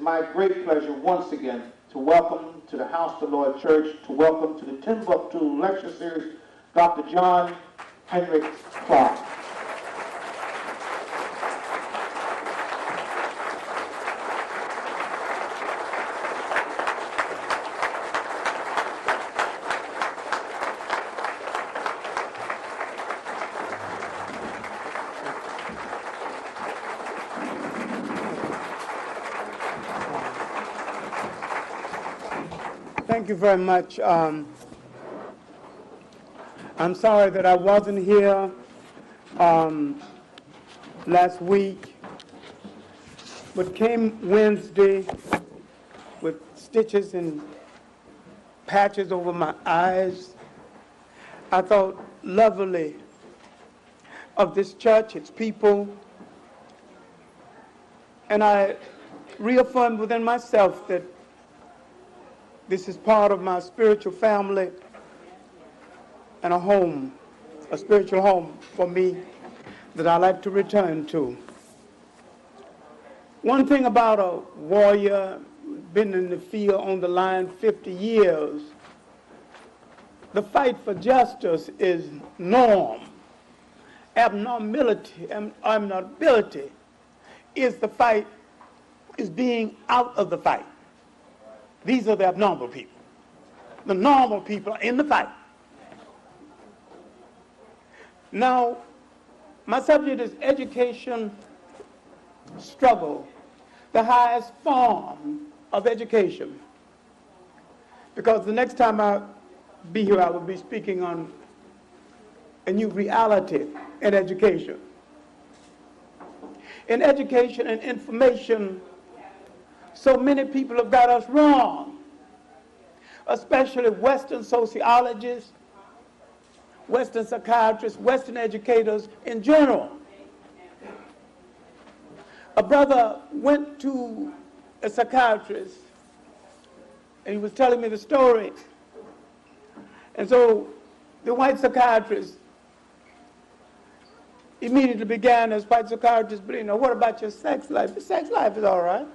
my great pleasure once again to welcome to the House of the Lord Church, to welcome to the Timbuktu Lecture Series, Dr. John Henrik Clarke. Thank you very much. I'm sorry that I wasn't here last week, but came Wednesday with stitches and patches over my eyes. I thought lovingly of this church, its people, and I reaffirmed within myself that this is part of my spiritual family and a home, a spiritual home for me that I like to return to. One thing about a warrior, been in the field on the line 50 years, the fight for justice is norm. Abnormality is the fight, is being out of the fight. These are the abnormal people. The normal people are in the fight. Now, my subject is education struggle, the highest form of education. Because the next time I be here, I will be speaking on a new reality in education. In education and information, so many people have got us wrong, especially Western sociologists, Western psychiatrists, Western educators in general. A brother went to a psychiatrist, and he was telling me the story. And so the white psychiatrist immediately began, as white psychiatrists, but what about your sex life? Your sex life is all right.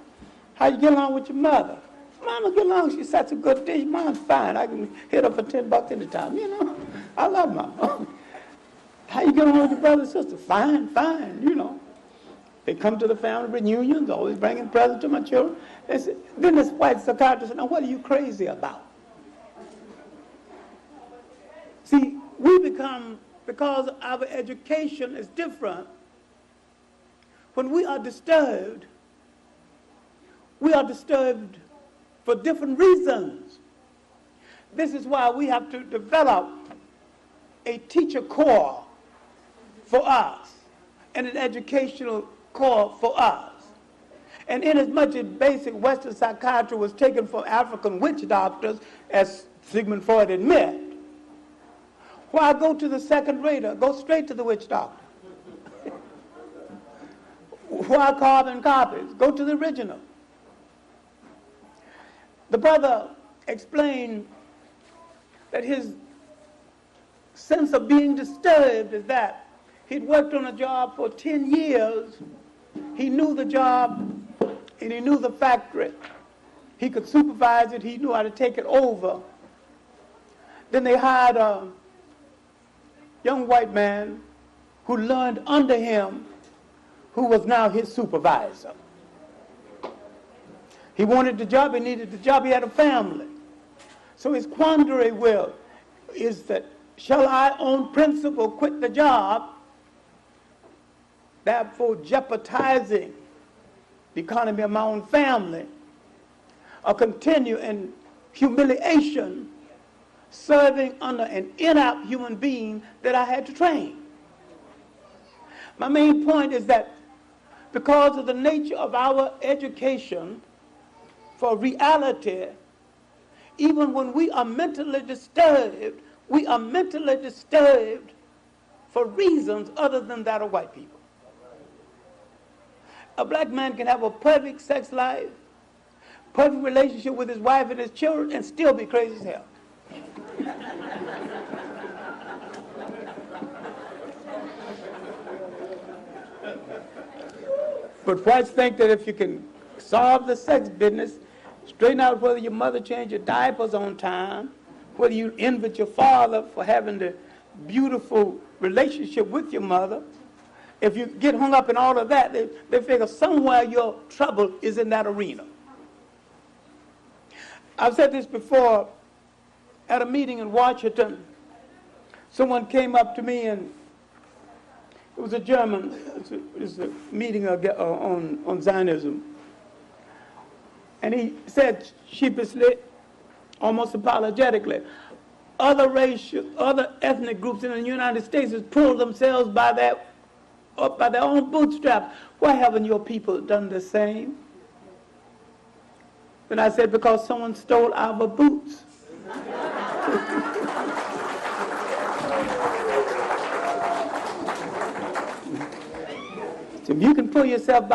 How you get along with your mother? Mama get along, she's such a good dish. Mom's fine. I can hit her for $10 anytime, I love Mama. How you get along with your brother and sister? Fine, fine, They come to the family reunions, always bringing presents to my children. Then this white psychiatrist said, now what are you crazy about? See, we become, because our education is different, when we are disturbed for different reasons. This is why we have to develop a teacher corps for us and an educational corps for us. And inasmuch as basic Western psychiatry was taken from African witch doctors, as Sigmund Freud admit, why go to the second rater? Go straight to the witch doctor. Why carbon copies? Go to the original. The brother explained that his sense of being disturbed is that he'd worked on a job for 10 years. He knew the job and he knew the factory. He could supervise it. He knew how to take it over. Then they hired a young white man who learned under him, who was now his supervisor. He wanted the job, he needed the job, he had a family. So his quandary is that, shall I on principle quit the job, therefore jeopardizing the economy of my own family, or continue in humiliation, serving under an inept human being that I had to train? My main point is that because of the nature of our education for reality, even when we are mentally disturbed, we are mentally disturbed for reasons other than that of white people. A black man can have a perfect sex life, perfect relationship with his wife and his children, and still be crazy as hell. But whites think that if you can solve the sex business, straighten out whether your mother changed your diapers on time, whether you envied your father for having the beautiful relationship with your mother. If you get hung up in all of that, they figure somewhere your trouble is in that arena. I've said this before. At a meeting in Washington, someone came up to me, and it was a German. It's a meeting on Zionism. And he said sheepishly, almost apologetically, other ethnic groups in the United States has pulled themselves up by their own bootstraps. Why haven't your people done the same? And I said, because someone stole our boots. So if you can pull yourself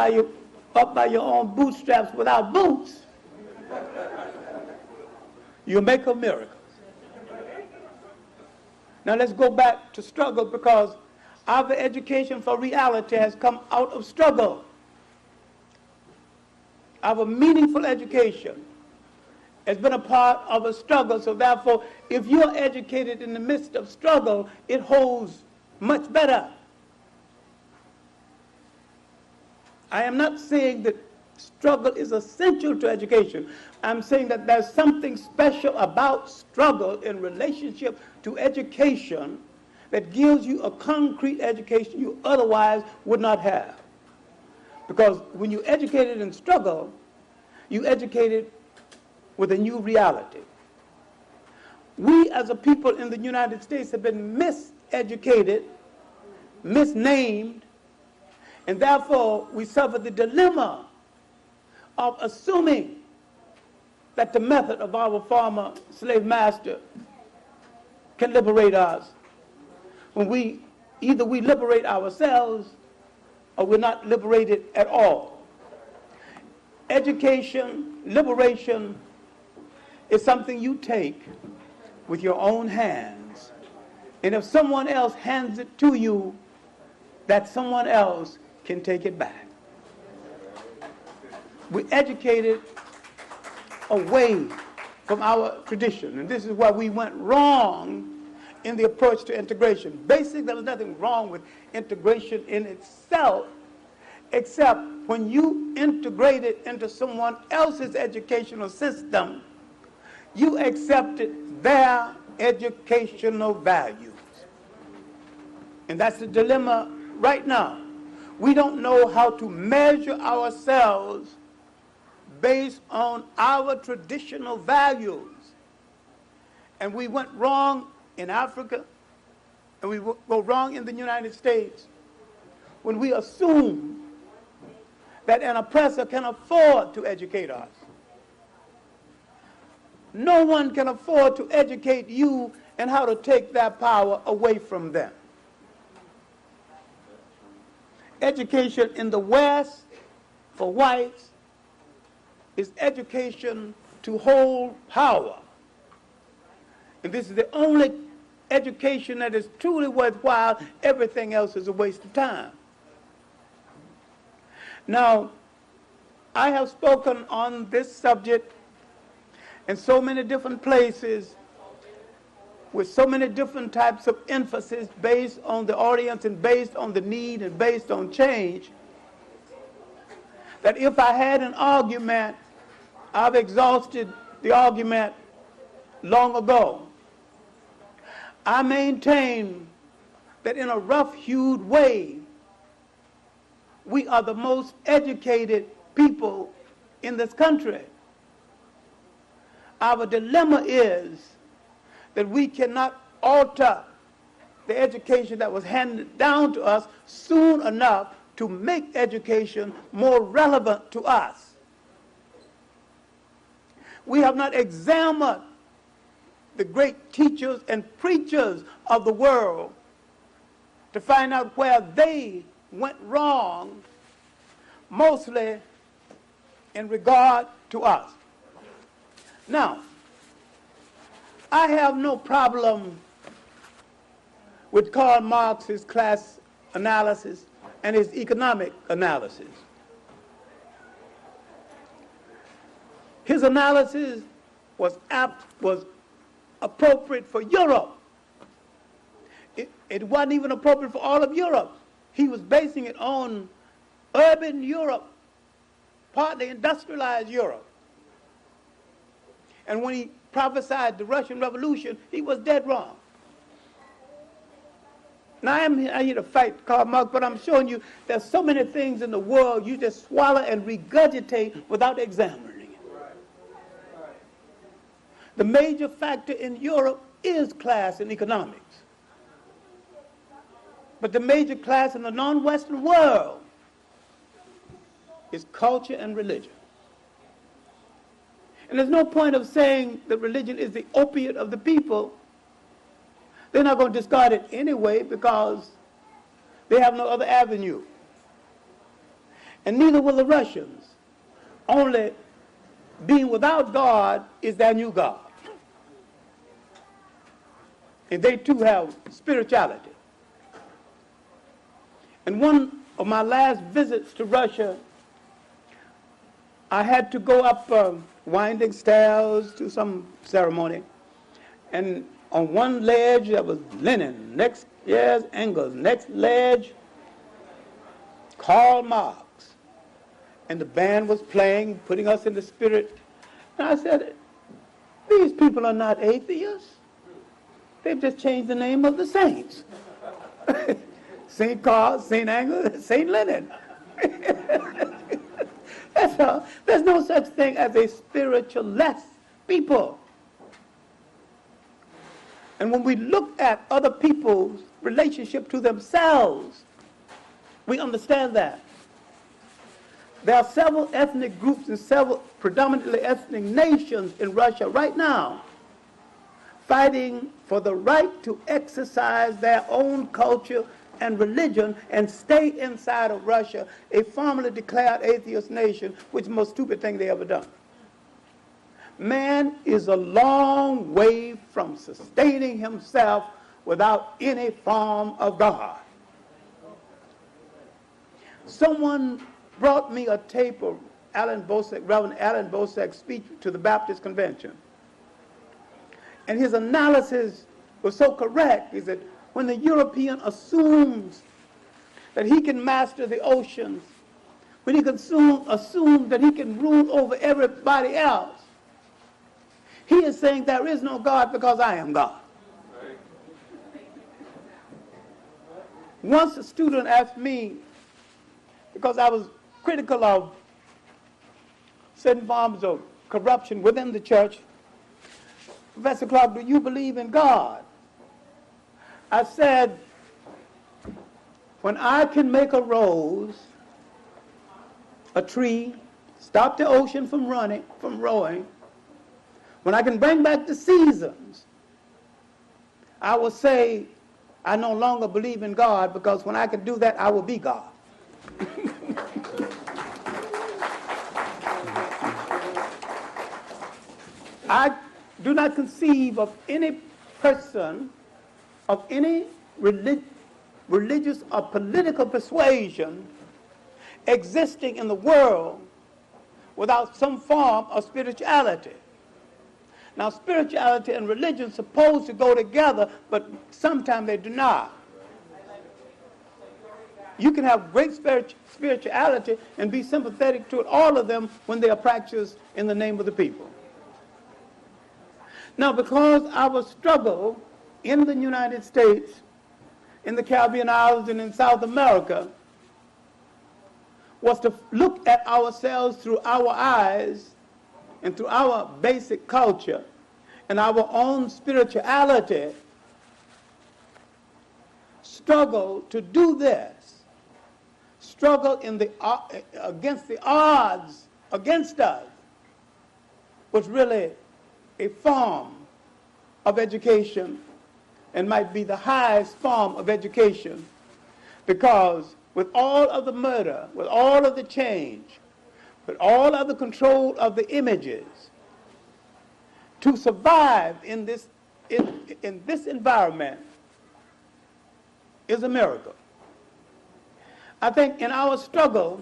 up by your own bootstraps without boots, you'll make a miracle. Now let's go back to struggle, because our education for reality has come out of struggle. Our meaningful education has been a part of a struggle, so therefore, if you're educated in the midst of struggle, it holds much better. I am not saying that struggle is essential to education. I'm saying that there's something special about struggle in relationship to education that gives you a concrete education you otherwise would not have. Because when you're educated in struggle, you're educated with a new reality. We as a people in the United States have been miseducated, misnamed, and therefore we suffer the dilemma of assuming that the method of our former slave master can liberate us, when either we liberate ourselves or we're not liberated at all. Education, liberation, is something you take with your own hands. And if someone else hands it to you, that someone else can take it back. We're educated away from our tradition, and this is why we went wrong in the approach to integration. Basically, there was nothing wrong with integration in itself, except when you integrate it into someone else's educational system, you accepted their educational values. And that's the dilemma right now. We don't know how to measure ourselves based on our traditional values. And we went wrong in Africa, and we go wrong in the United States when we assume that an oppressor can afford to educate us. No one can afford to educate you in how to take that power away from them. Education in the West for whites is education to hold power. And this is the only education that is truly worthwhile. Everything else is a waste of time. Now, I have spoken on this subject in so many different places with so many different types of emphasis based on the audience and based on the need and based on change, that if I had an argument, I've exhausted the argument long ago. I maintain that in a rough-hewed way, we are the most educated people in this country. Our dilemma is that we cannot alter the education that was handed down to us soon enough to make education more relevant to us. We have not examined the great teachers and preachers of the world to find out where they went wrong, mostly in regard to us. Now, I have no problem with Karl Marx's class analysis and his economic analysis. His analysis was appropriate for Europe. It wasn't even appropriate for all of Europe. He was basing it on urban Europe, partly industrialized Europe. And when he prophesied the Russian Revolution, he was dead wrong. Now, I'm here to fight Karl Marx, but I'm showing you there's so many things in the world you just swallow and regurgitate without examining it. The major factor in Europe is class and economics. But the major class in the non-Western world is culture and religion. And there's no point of saying that religion is the opiate of the people. They're not going to discard it anyway because they have no other avenue. And neither will the Russians. Only being without God is their new God. And they too have spirituality. And one of my last visits to Russia, I had to go up winding stairs to some ceremony. And on one ledge there was Lenin, next, yes, Engels, next ledge, Karl Marx. And the band was playing, putting us in the spirit. And I said, these people are not atheists. They've just changed the name of the saints. St. Karl, St. Engels, St. Lenin. That's all. There's no such thing as a spiritualist people. And when we look at other people's relationship to themselves, we understand that. There are several ethnic groups and several predominantly ethnic nations in Russia right now fighting for the right to exercise their own culture and religion and stay inside of Russia, a formally declared atheist nation, which is the most stupid thing they ever done. Man is a long way from sustaining himself without any form of God. Someone brought me a tape of Reverend Alan Bosak's speech to the Baptist Convention. And his analysis was so correct. He said, when the European assumes that he can master the oceans, when he can assume that he can rule over everybody else, he is saying there is no God because I am God. Right. Once a student asked me, because I was critical of certain forms of corruption within the church, Professor Clarke, do you believe in God? I said, when I can make a rose, a tree, stop the ocean from rowing, when I can bring back the seasons, I will say, I no longer believe in God, because when I can do that, I will be God. I do not conceive of any person of any religious or political persuasion existing in the world without some form of spirituality. Now, spirituality and religion are supposed to go together, but sometimes they do not. You can have great spirituality and be sympathetic to all of them when they are practiced in the name of the people. Now, because our struggle in the United States, in the Caribbean Islands, and in South America was to look at ourselves through our eyes and through our basic culture and our own spirituality, struggle to do this, struggle against the odds against us, was really a form of education, and might be the highest form of education, because with all of the murder, with all of the change, with all of the control of the images, to survive in this environment is a miracle. I think in our struggle,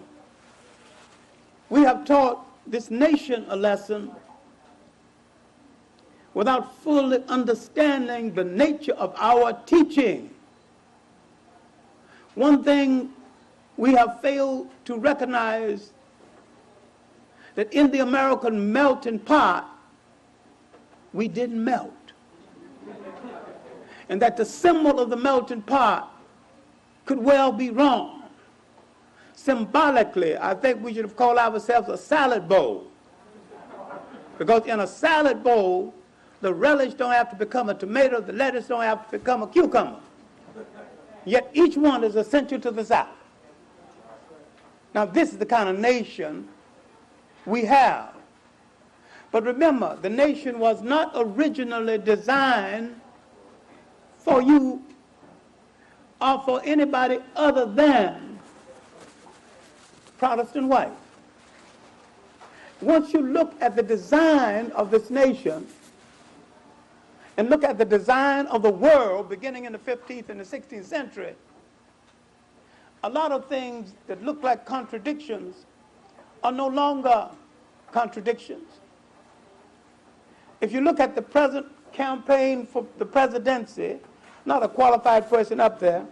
we have taught this nation a lesson without fully understanding the nature of our teaching. One thing we have failed to recognize, that in the American melting pot, we didn't melt. And that the symbol of the melting pot could well be wrong. Symbolically, I think we should have called ourselves a salad bowl. Because in a salad bowl, the relish don't have to become a tomato, the lettuce don't have to become a cucumber. Yet each one is essential to the salad. Now this is the kind of nation we have. But remember, the nation was not originally designed for you or for anybody other than Protestant whites. Once you look at the design of this nation and look at the design of the world beginning in the 15th and the 16th century, a lot of things that look like contradictions are no longer contradictions. If you look at the present campaign for the presidency, not a qualified person up there,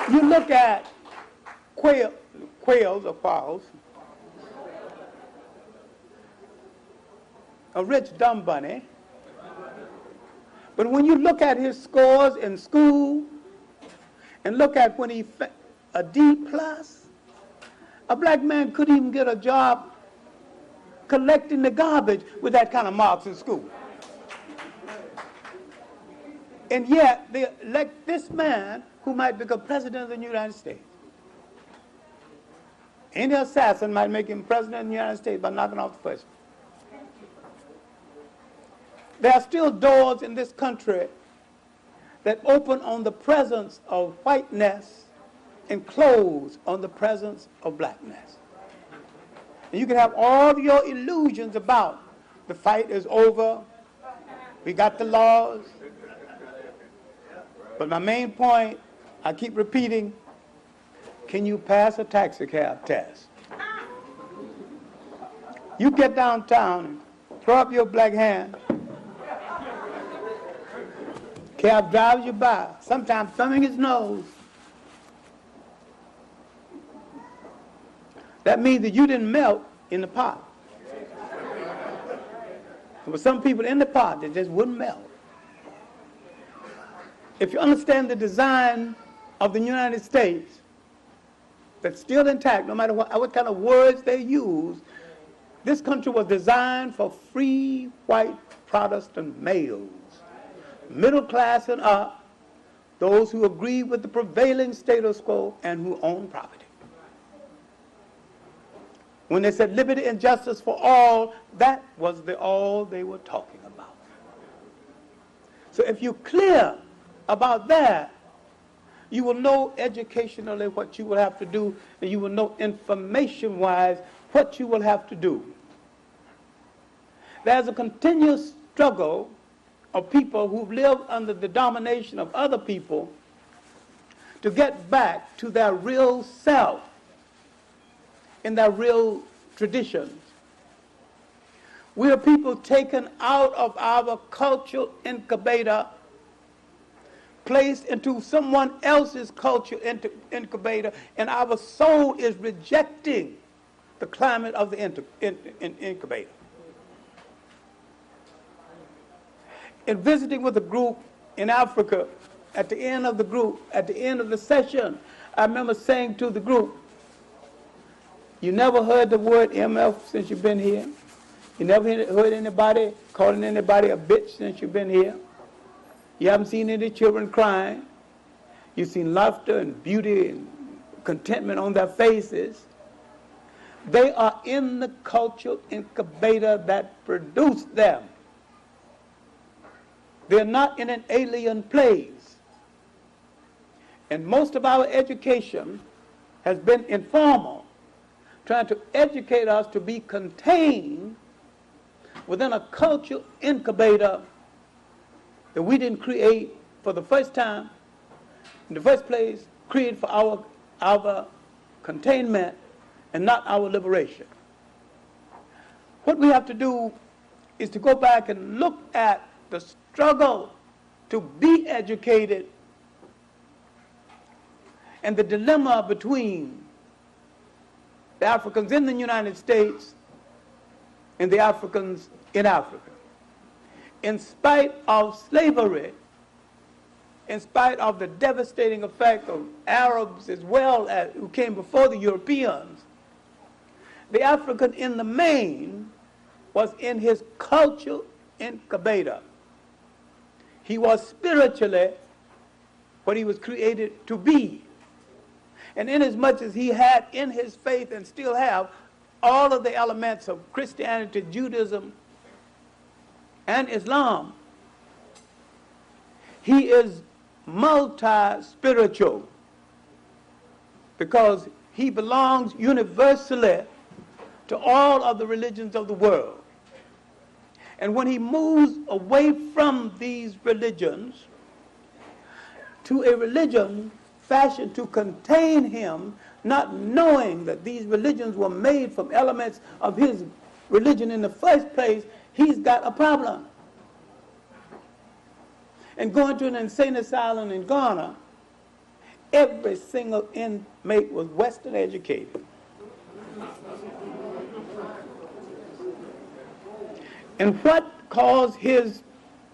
you look at quails or quails, a rich dumb bunny, but when you look at his scores in school and look at when he a D plus, a black man couldn't even get a job collecting the garbage with that kind of marks in school. And yet they elect this man who might become president of the United States. Any assassin might make him president of the United States by knocking off the first one. There are still doors in this country that open on the presence of whiteness and close on the presence of blackness. And you can have all your illusions about the fight is over, we got the laws. But my main point, I keep repeating, can you pass a taxi cab test? You get downtown and throw up your black hand. Cab drives you by, sometimes thumbing his nose. That means that you didn't melt in the pot. There were some people in the pot that just wouldn't melt. If you understand the design of the United States, that's still intact, no matter what kind of words they use, this country was designed for free white Protestant males, middle class and up, those who agree with the prevailing status quo and who own property. When they said liberty and justice for all, that was all they were talking about. So if you're clear about that, you will know educationally what you will have to do, and you will know information-wise what you will have to do. There's a continuous struggle of people who've lived under the domination of other people to get back to their real self in their real traditions. We are people taken out of our cultural incubator, placed into someone else's cultural incubator, and our soul is rejecting the climate of the incubator. In visiting with a group in Africa, at the end of the session, I remember saying to the group, you never heard the word MF since you've been here? You never heard anybody calling anybody a bitch since you've been here? You haven't seen any children crying? You've seen laughter and beauty and contentment on their faces. They are in the cultural incubator that produced them. They're not in an alien place. And most of our education has been informal, trying to educate us to be contained within a cultural incubator that we didn't create for the first time, in the first place, created for our containment and not our liberation. What we have to do is to go back and look at the struggle to be educated and the dilemma between the Africans in the United States and the Africans in Africa. In spite of slavery, in spite of the devastating effect of Arabs as well as who came before the Europeans, the African in the main was in his cultural incubator. He was spiritually what he was created to be. And inasmuch as he had in his faith and still have all of the elements of Christianity, Judaism, and Islam, he is multi-spiritual because he belongs universally to all of the religions of the world. And when he moves away from these religions to a religion fashioned to contain him, not knowing that these religions were made from elements of his religion in the first place, he's got a problem. And going to an insane asylum in Ghana, every single inmate was Western educated. And what caused his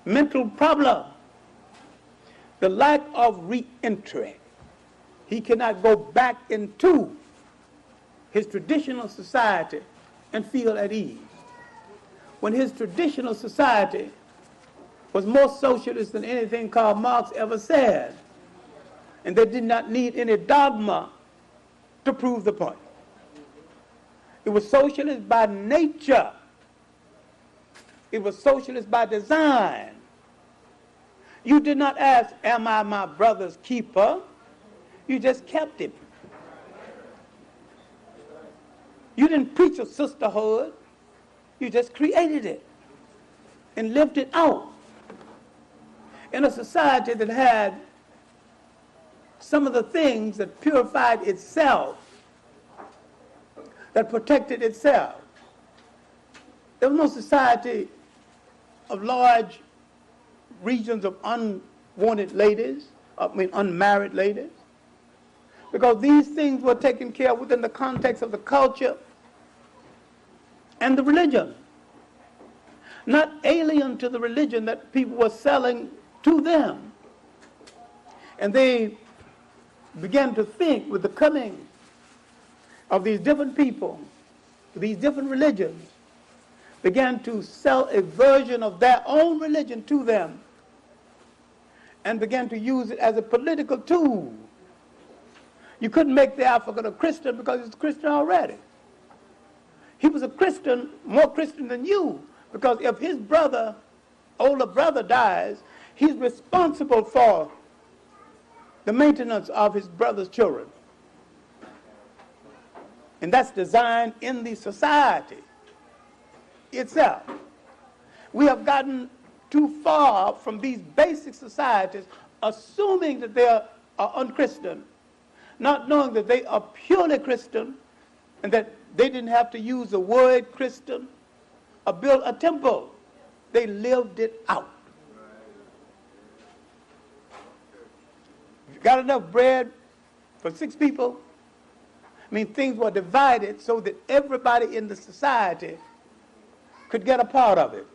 mental problem? The lack of re-entry. He cannot go back into his traditional society and feel at ease. When his traditional society was more socialist than anything Karl Marx ever said, and they did not need any dogma to prove the point. It was socialist by nature. It was socialist by design. You did not ask, am I my brother's keeper? You just kept him. You didn't preach a sisterhood. You just created it and lived it out. In a society that had some of the things that purified itself, that protected itself. There was no society of large regions of unwanted ladies, unmarried ladies, because these things were taken care of within the context of the culture and the religion, not alien to the religion that people were selling to them. And they began to think with the coming of these different people, these different religions, began to sell a version of their own religion to them and began to use it as a political tool. You couldn't make the African a Christian because he's a Christian already. He was a Christian, more Christian than you, because if his brother, older brother dies, he's responsible for the maintenance of his brother's children. And that's designed in the society itself. We have gotten too far from these basic societies, assuming that they are unchristian, not knowing that they are purely Christian and that they didn't have to use the word Christian or build a temple. They lived it out. You got enough bread for 6 people? Things were divided so that everybody in the society could get a part of it.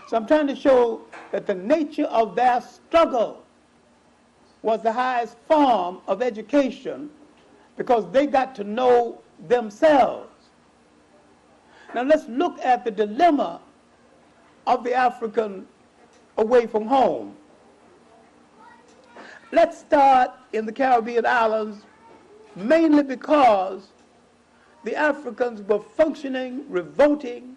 So I'm trying to show that the nature of their struggle was the highest form of education because they got to know themselves. Now let's look at the dilemma of the African away from home. Let's start in the Caribbean islands, mainly because the Africans were functioning, revolting,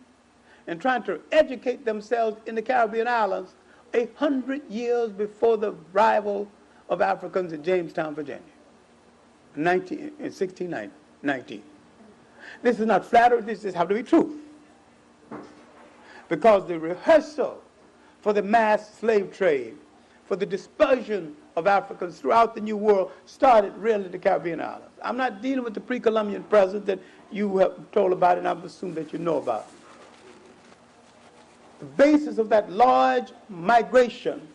and trying to educate themselves in the Caribbean islands 100 years before the arrival of Africans in Jamestown, Virginia, in 1619. This is not flattery, this is how to be truth. Because the rehearsal for the mass slave trade, for the dispersion of Africans throughout the New World started really in the Caribbean islands. I'm not dealing with the pre-Columbian presence that you have told about, and I've assumed that you know about. The basis of that large migration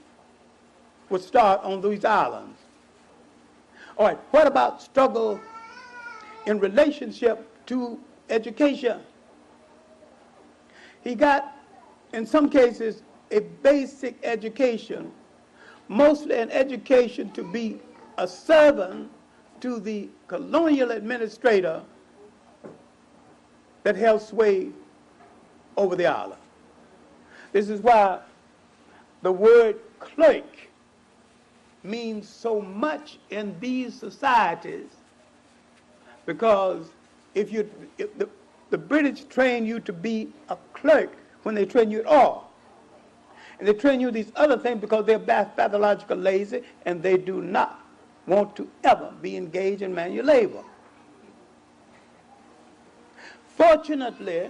would start on these islands. All right, what about struggle in relationship to education? He got, in some cases, a basic education, mostly an education to be a servant to the colonial administrator that held sway over the island. This is why the word clerk means so much in these societies, because if the British train you to be a clerk when they train you at all. And they train you these other things because they're pathologically lazy and they do not want to ever be engaged in manual labor. Fortunately,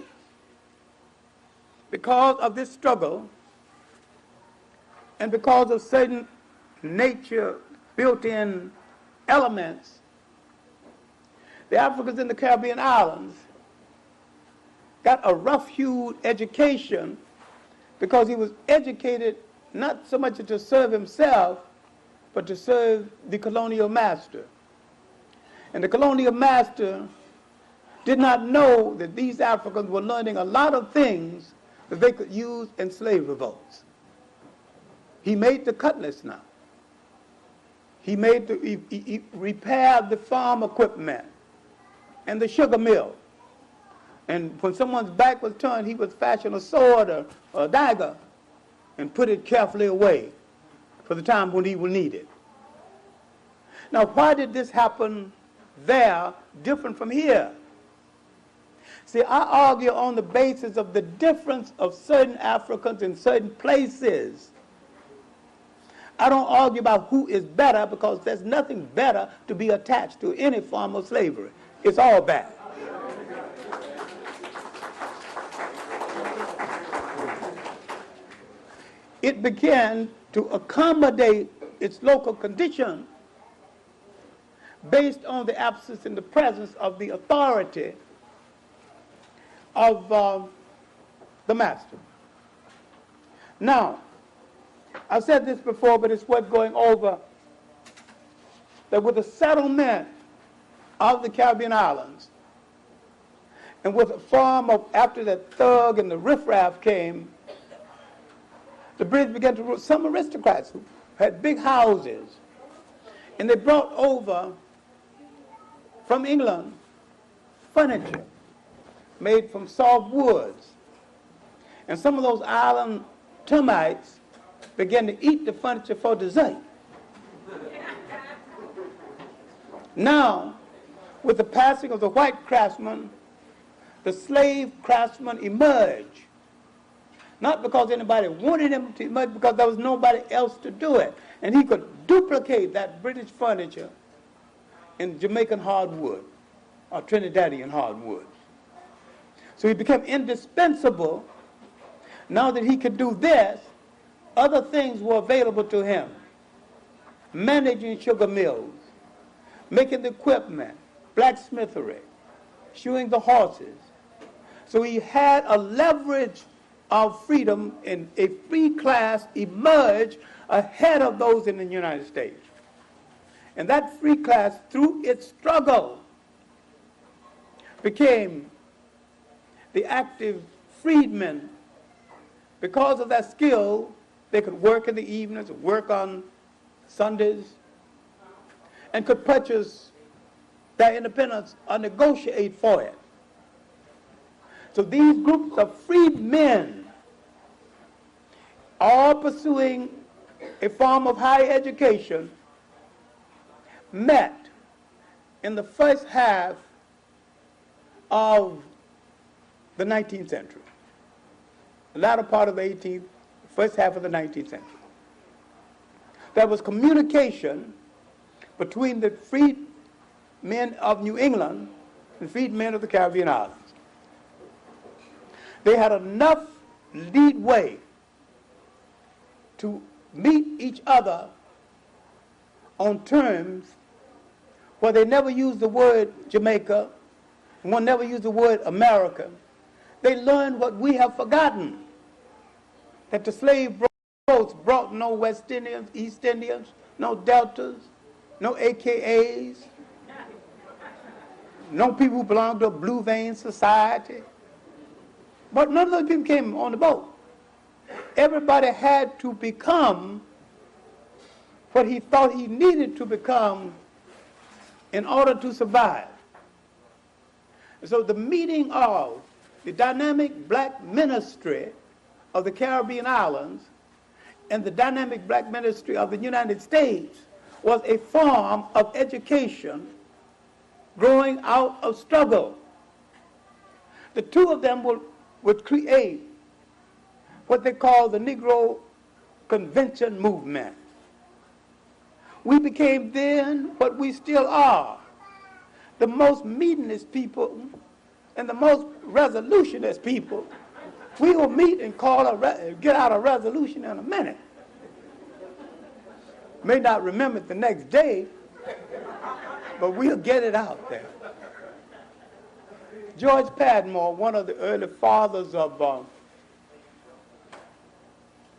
because of this struggle and because of certain nature built-in elements, the Africans in the Caribbean islands got a rough-hewed education because he was educated not so much to serve himself, but to serve the colonial master. And the colonial master did not know that these Africans were learning a lot of things that they could use in slave revolts. He made the cutlass now. He repaired the farm equipment and the sugar mill. And when someone's back was turned, he would fashion a sword or a dagger and put it carefully away for the time when he will need it. Now, why did this happen there different from here? See, I argue on the basis of the difference of certain Africans in certain places. I don't argue about who is better, because there's nothing better to be attached to any form of slavery. It's all bad. It began to accommodate its local condition based on the absence and the presence of the authority of the master. Now, I've said this before, but it's worth going over, that with the settlement of the Caribbean islands, and with a form of, after the thug and the riffraff came, the British began to rule some aristocrats who had big houses, and they brought over from England furniture made from soft woods. And some of those island termites began to eat the furniture for dessert. Now, with the passing of the white craftsmen, the slave craftsmen emerged. Not because anybody wanted him to emerge, because there was nobody else to do it. And he could duplicate that British furniture in Jamaican hardwood or Trinidadian hardwood. So he became indispensable. Now that he could do this, other things were available to him. Managing sugar mills, making the equipment, blacksmithery, shoeing the horses. So he had a leverage of freedom, and a free class emerged ahead of those in the United States. And that free class, through its struggle, became the active freedmen. Because of that skill, they could work in the evenings, work on Sundays, and could purchase their independence or negotiate for it. So these groups of freedmen, all pursuing a form of higher education, met in the first half of the 19th century, the latter part of the 18th, first half of the 19th century. There was communication between the freed men of New England and freed men of the Caribbean islands. They had enough leadway to meet each other on terms where they never used the word Jamaica, and one never used the word America. They learned what we have forgotten, that the slave boats brought no West Indians, East Indians, no Deltas, no AKAs, no people who belonged to a blue vein society. But none of those people came on the boat. Everybody had to become what he thought he needed to become in order to survive. And so the meeting of the dynamic black ministry of the Caribbean islands and the dynamic black ministry of the United States was a form of education growing out of struggle. The two of them would create what they call the Negro Convention movement. We became then what we still are, the most meetingist people and the most resolutionist people. We will meet and get out a resolution in a minute. May not remember it the next day, but we'll get it out there. George Padmore, one of the early fathers of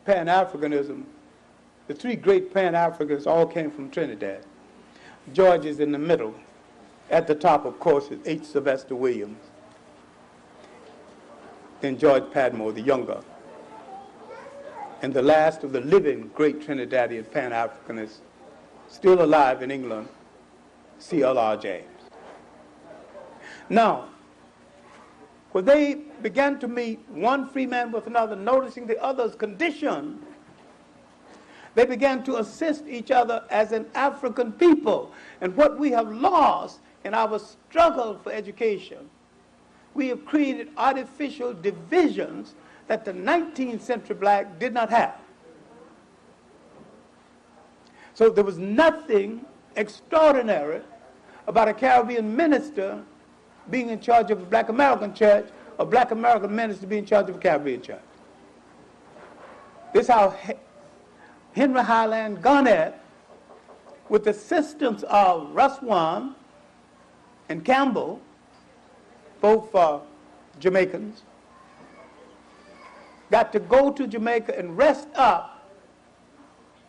Pan-Africanism, the three great Pan-Africans all came from Trinidad. George is in the middle. At the top, of course, is H. Sylvester Williams. Then George Padmore, the younger. And the last of the living great Trinidadian Pan-Africanists, still alive in England, C.L.R. James. Now, when they began to meet, one free man with another, noticing the other's condition, they began to assist each other as an African people. And what we have lost in our struggle for education, we have created artificial divisions that the 19th century black did not have. So there was nothing extraordinary about a Caribbean minister being in charge of a black American church, a black American minister being in charge of a Caribbean church. This is how Henry Highland Garnett, with the assistance of Ruswan and Campbell, both Jamaicans, got to go to Jamaica and rest up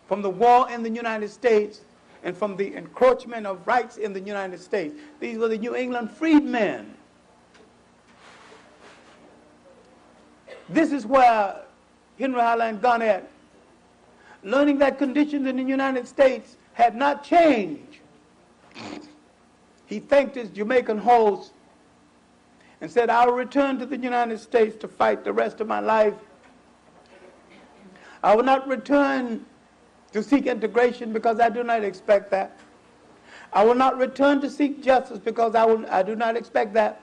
from the war in the United States and from the encroachment of rights in the United States. These were the New England freedmen. This is where Henry Highland Garnett, learning that conditions in the United States had not changed, he thanked his Jamaican host and said, "I will return to the United States to fight the rest of my life. I will not return to seek integration because I do not expect that. I will not return to seek justice because I do not expect that.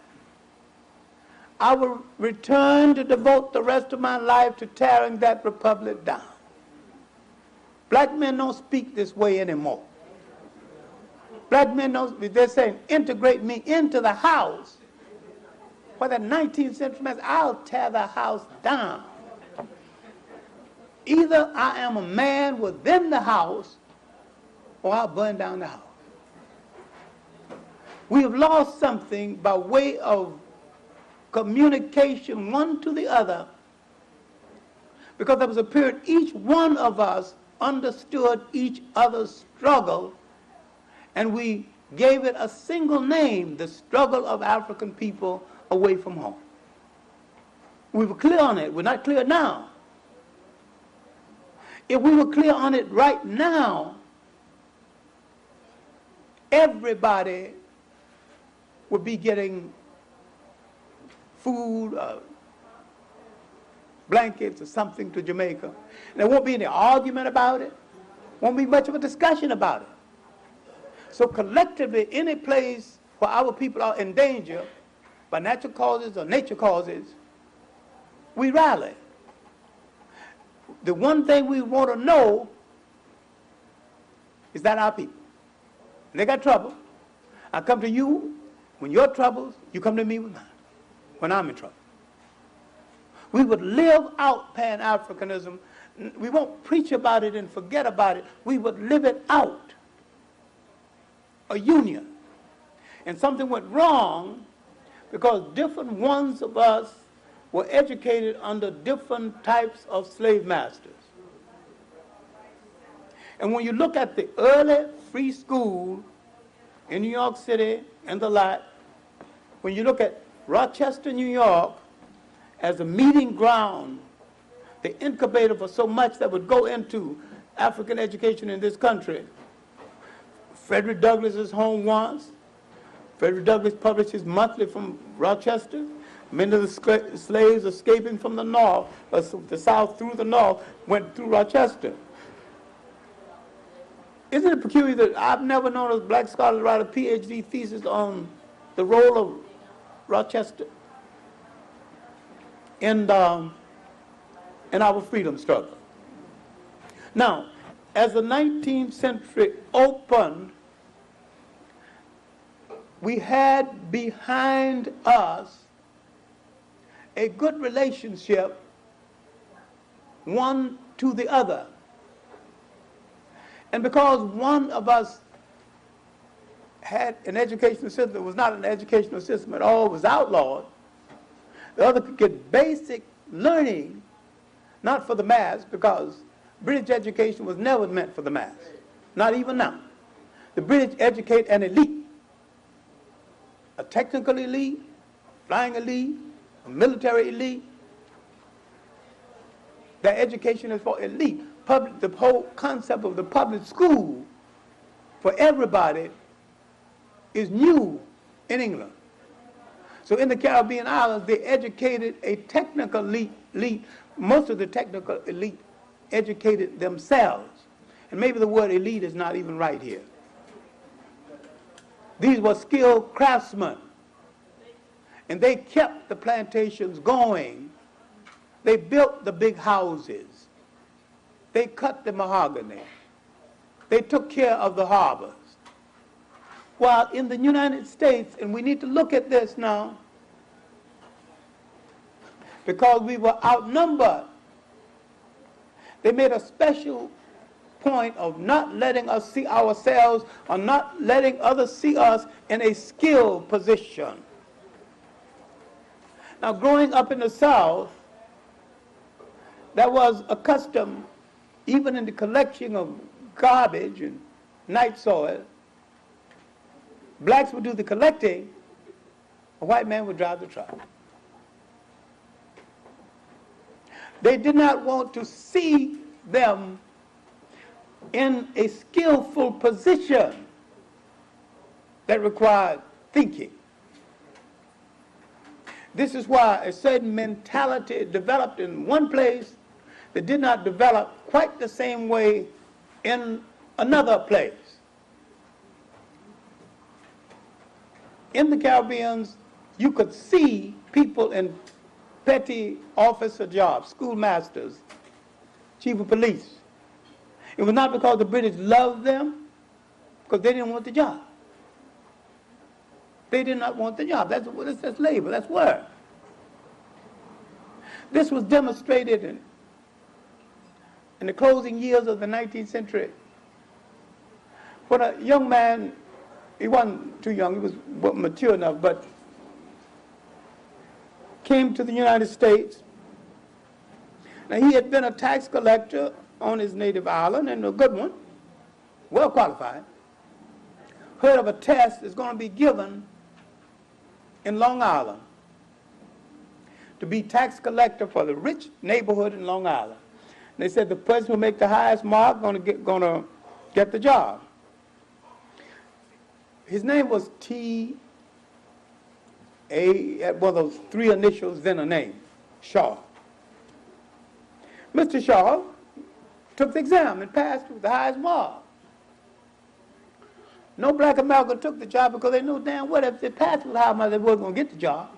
I will return to devote the rest of my life to tearing that republic down." Black men don't speak this way anymore. Black men don't, they're saying, integrate me into the house. For the 19th century man, I'll tear the house down. Either I am a man within the house or I'll burn down the house. We have lost something by way of communication one to the other, because there was a period each one of us understood each other's struggle, and we gave it a single name, the struggle of African people away from home. We were clear on it. We're not clear now. If we were clear on it right now, everybody would be getting food, blankets or something to Jamaica. And there won't be any argument about it. Won't be much of a discussion about it. So collectively, any place where our people are in danger by natural causes or nature causes, we rally. The one thing we want to know is that our people, when they got trouble, I come to you when your troubles, you come to me with mine when I'm in trouble. We would live out Pan-Africanism. We won't preach about it and forget about it. We would live it out. a union. And something went wrong because different ones of us were educated under different types of slave masters. And when you look at the early free school in New York City and the lot, when you look at Rochester, New York, as a meeting ground, the incubator for so much that would go into African education in this country. Frederick Douglass's home once. Frederick Douglass published his monthly from Rochester. Many of the slaves escaping from the north, the south through the north, went through Rochester. Isn't it peculiar that I've never known a black scholar to write a PhD thesis on the role of Rochester in our freedom struggle? Now, as the 19th century opened, we had behind us a good relationship one to the other. And because one of us had an educational system that was not an educational system at all, was outlawed, the other could get basic learning, not for the mass, because British education was never meant for the mass, not even now. The British educate an elite, a technical elite, flying elite, a military elite. Their education is for elite. The whole concept of the public school for everybody is new in England. So in the Caribbean islands, they educated a technical elite. Most of the technical elite educated themselves. And maybe the word elite is not even right here. These were skilled craftsmen. And they kept the plantations going. They built the big houses. They cut the mahogany. They took care of the harbors. While in the United States, and we need to look at this now, because we were outnumbered, they made a special point of not letting us see ourselves or not letting others see us in a skilled position. Now, growing up in the South, that was a custom, even in the collection of garbage and night soil. Blacks would do the collecting, a white man would drive the truck. They did not want to see them in a skillful position that required thinking. This is why a certain mentality developed in one place that did not develop quite the same way in another place. In the Caribbean, you could see people in petty officer jobs, schoolmasters, chief of police. It was not because the British loved them, because they didn't want the job. They did not want the job. That's labor, that's work. This was demonstrated in the closing years of the 19th century. When a young man, he wasn't too young, he was mature enough, but came to the United States. Now, he had been a tax collector on his native island, and a good one, well qualified. Heard of a test that's going to be given in Long Island to be tax collector for the rich neighborhood in Long Island. And they said the person who make the highest mark going to get the job. His name was T.A., one of those three initials, then a name, Shaw. Mr. Shaw took the exam and passed with the highest mark. No black American took the job because they knew damn well if they passed with the high mark, they weren't going to get the job.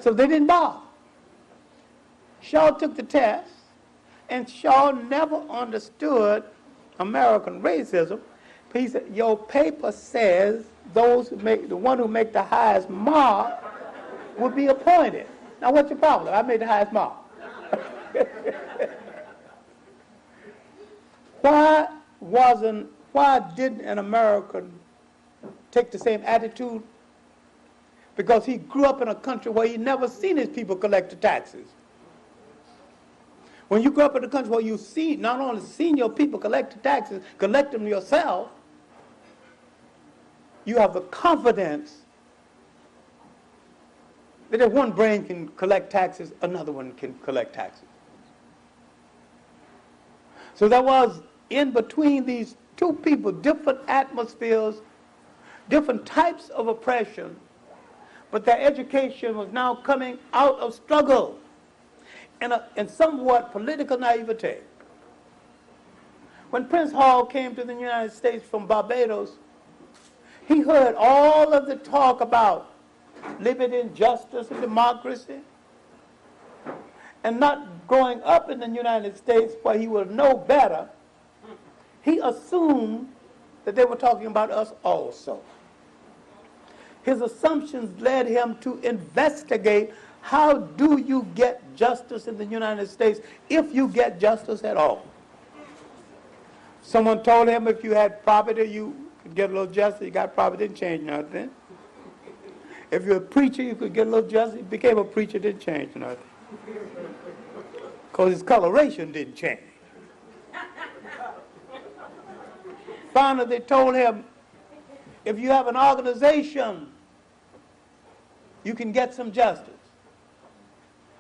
So they didn't bother. Shaw took the test, and Shaw never understood American racism. He said, your paper says the one who make the highest mark will be appointed. Now what's your problem? I made the highest mark. Why didn't an American take the same attitude? Because he grew up in a country where he never seen his people collect the taxes. When you grow up in a country where you see, not only seen your people collect the taxes, collect them yourself, you have the confidence that if one brain can collect taxes, another one can collect taxes. So there was, in between these two people, different atmospheres, different types of oppression, but their education was now coming out of struggle and somewhat political naivete. When Prince Hall came to the United States from Barbados, he heard all of the talk about liberty and justice and democracy. And not growing up in the United States where he would know better, he assumed that they were talking about us also. His assumptions led him to investigate how do you get justice in the United States if you get justice at all. Someone told him if you had property, you could get a little justice. You got property, didn't change nothing. If you're a preacher, you could get a little justice. He became a preacher, didn't change nothing. Because his coloration didn't change. Finally, they told him, if you have an organization, you can get some justice.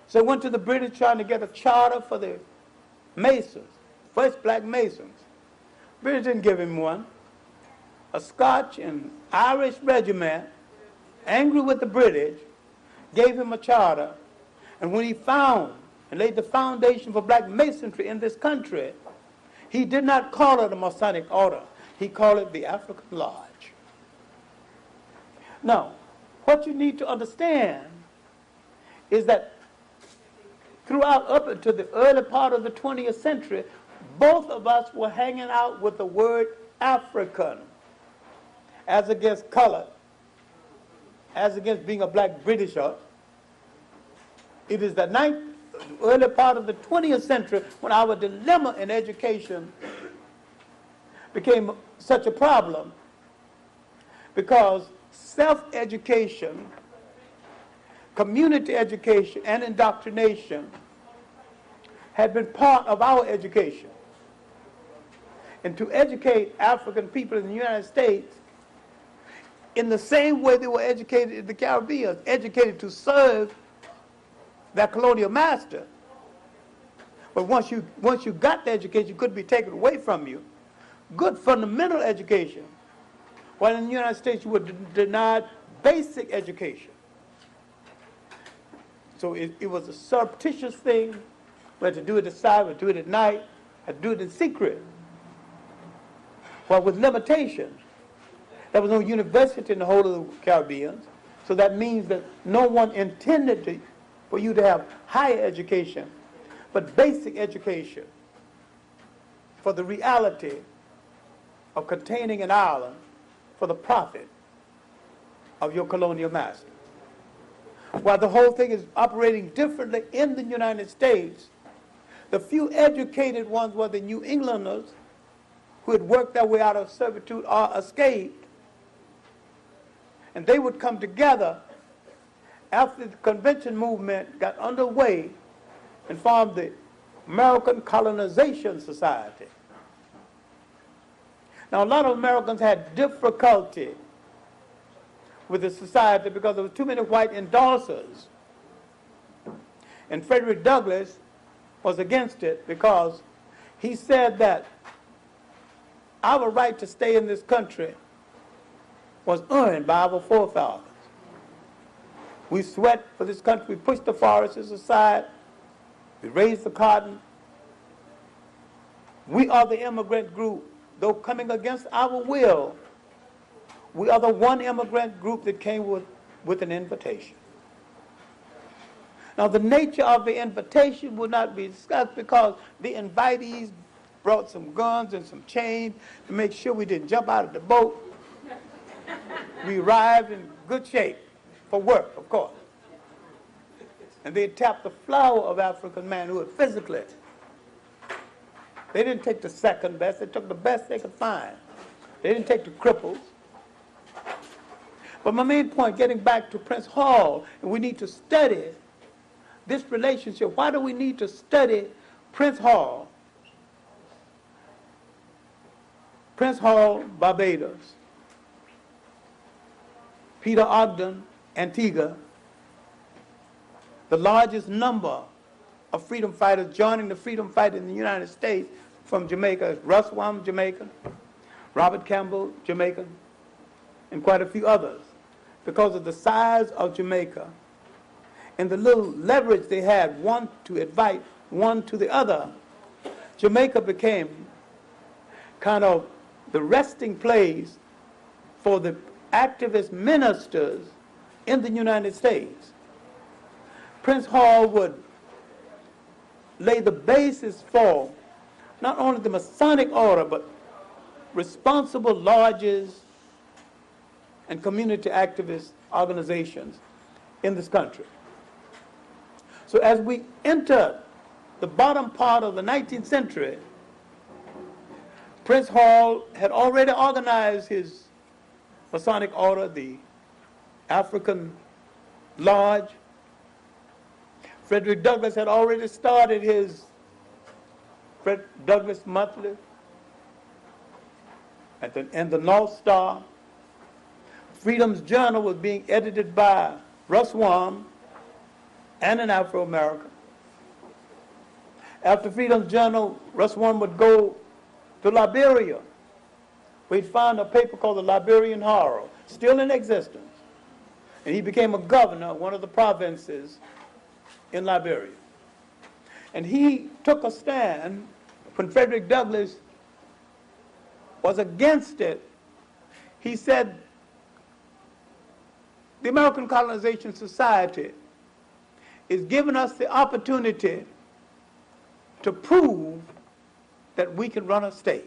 So he went to the British trying to get a charter for the Masons, first black Masons. British didn't give him one. A Scotch and Irish regiment, angry with the British, gave him a charter. And when he found and laid the foundation for black masonry in this country, he did not call it a Masonic order. He called it the African Lodge. Now, what you need to understand is that throughout up into the early part of the 20th century, both of us were hanging out with the word African as against colored, as against being a black Britisher. It is the early part of the 20th century when our dilemma in education became such a problem, because self-education, community education, and indoctrination had been part of our education. And to educate African people in the United States in the same way they were educated in the Caribbean, educated to serve their colonial master. But once you got the education, it couldn't be taken away from you. Good fundamental education. While in the United States, you were denied basic education. So it was a surreptitious thing. We had to do it aside, we had to do it at night, had to do it in secret. Well, with limitations. There was no university in the whole of the Caribbean, so that means that no one intended for you to have higher education, but basic education for the reality of containing an island for the profit of your colonial master. While the whole thing is operating differently in the United States, the few educated ones were the New Englanders who had worked their way out of servitude or escaped, and they would come together after the convention movement got underway and formed the American Colonization Society. Now, a lot of Americans had difficulty with the society because there were too many white endorsers. And Frederick Douglass was against it because he said that our right to stay in this country was earned by our forefathers. We sweat for this country, we pushed the forests aside, we raised the cotton. We are the immigrant group, though coming against our will. We are the one immigrant group that came with an invitation. Now, the nature of the invitation would not be discussed because the invitees brought some guns and some chains to make sure we didn't jump out of the boat. We arrived in good shape for work, of course. And they tapped the flower of African manhood physically. They didn't take the second best, they took the best they could find. They didn't take the cripples. But my main point, getting back to Prince Hall, and we need to study this relationship. Why do we need to study Prince Hall? Prince Hall, Barbados. Peter Ogden, Antigua. The largest number of freedom fighters joining the freedom fight in the United States from Jamaica. Russ Wam, Jamaican. Robert Campbell, Jamaican. And quite a few others. Because of the size of Jamaica and the little leverage they had, one to invite one to the other, Jamaica became kind of the resting place for the activist ministers in the United States. Prince Hall would lay the basis for not only the Masonic order, but responsible lodges and community activist organizations in this country. So as we enter the bottom part of the 19th century, Prince Hall had already organized his Masonic order, the African Lodge. Frederick Douglass had already started his Fred Douglass Monthly and the North Star. Freedom's Journal was being edited by Russ Wam and an Afro-American. After Freedom's Journal, Russ Wam would go to Liberia. We'd found a paper called the Liberian Herald, still in existence. And he became a governor of one of the provinces in Liberia. And he took a stand when Frederick Douglass was against it. He said, the American Colonization Society is giving us the opportunity to prove that we can run a state.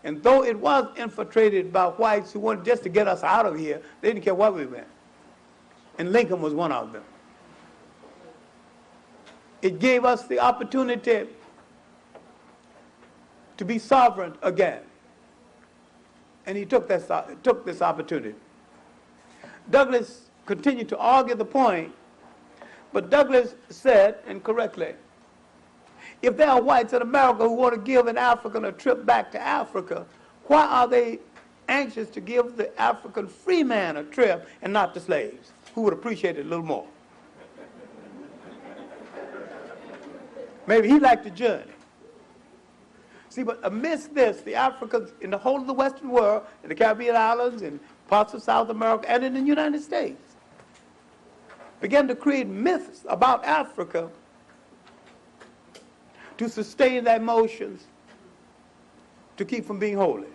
And though it was infiltrated by whites who wanted just to get us out of here, they didn't care where we went. And Lincoln was one of them. It gave us the opportunity to be sovereign again. And he took this opportunity. Douglass continued to argue the point, but Douglass said, and correctly, if there are whites in America who want to give an African a trip back to Africa, why are they anxious to give the African free man a trip and not the slaves, who would appreciate it a little more? Maybe he liked the journey. See, but amidst this, the Africans in the whole of the Western world, in the Caribbean islands, in parts of South America, and in the United States, began to create myths about Africa to sustain their emotions, to keep from being holy.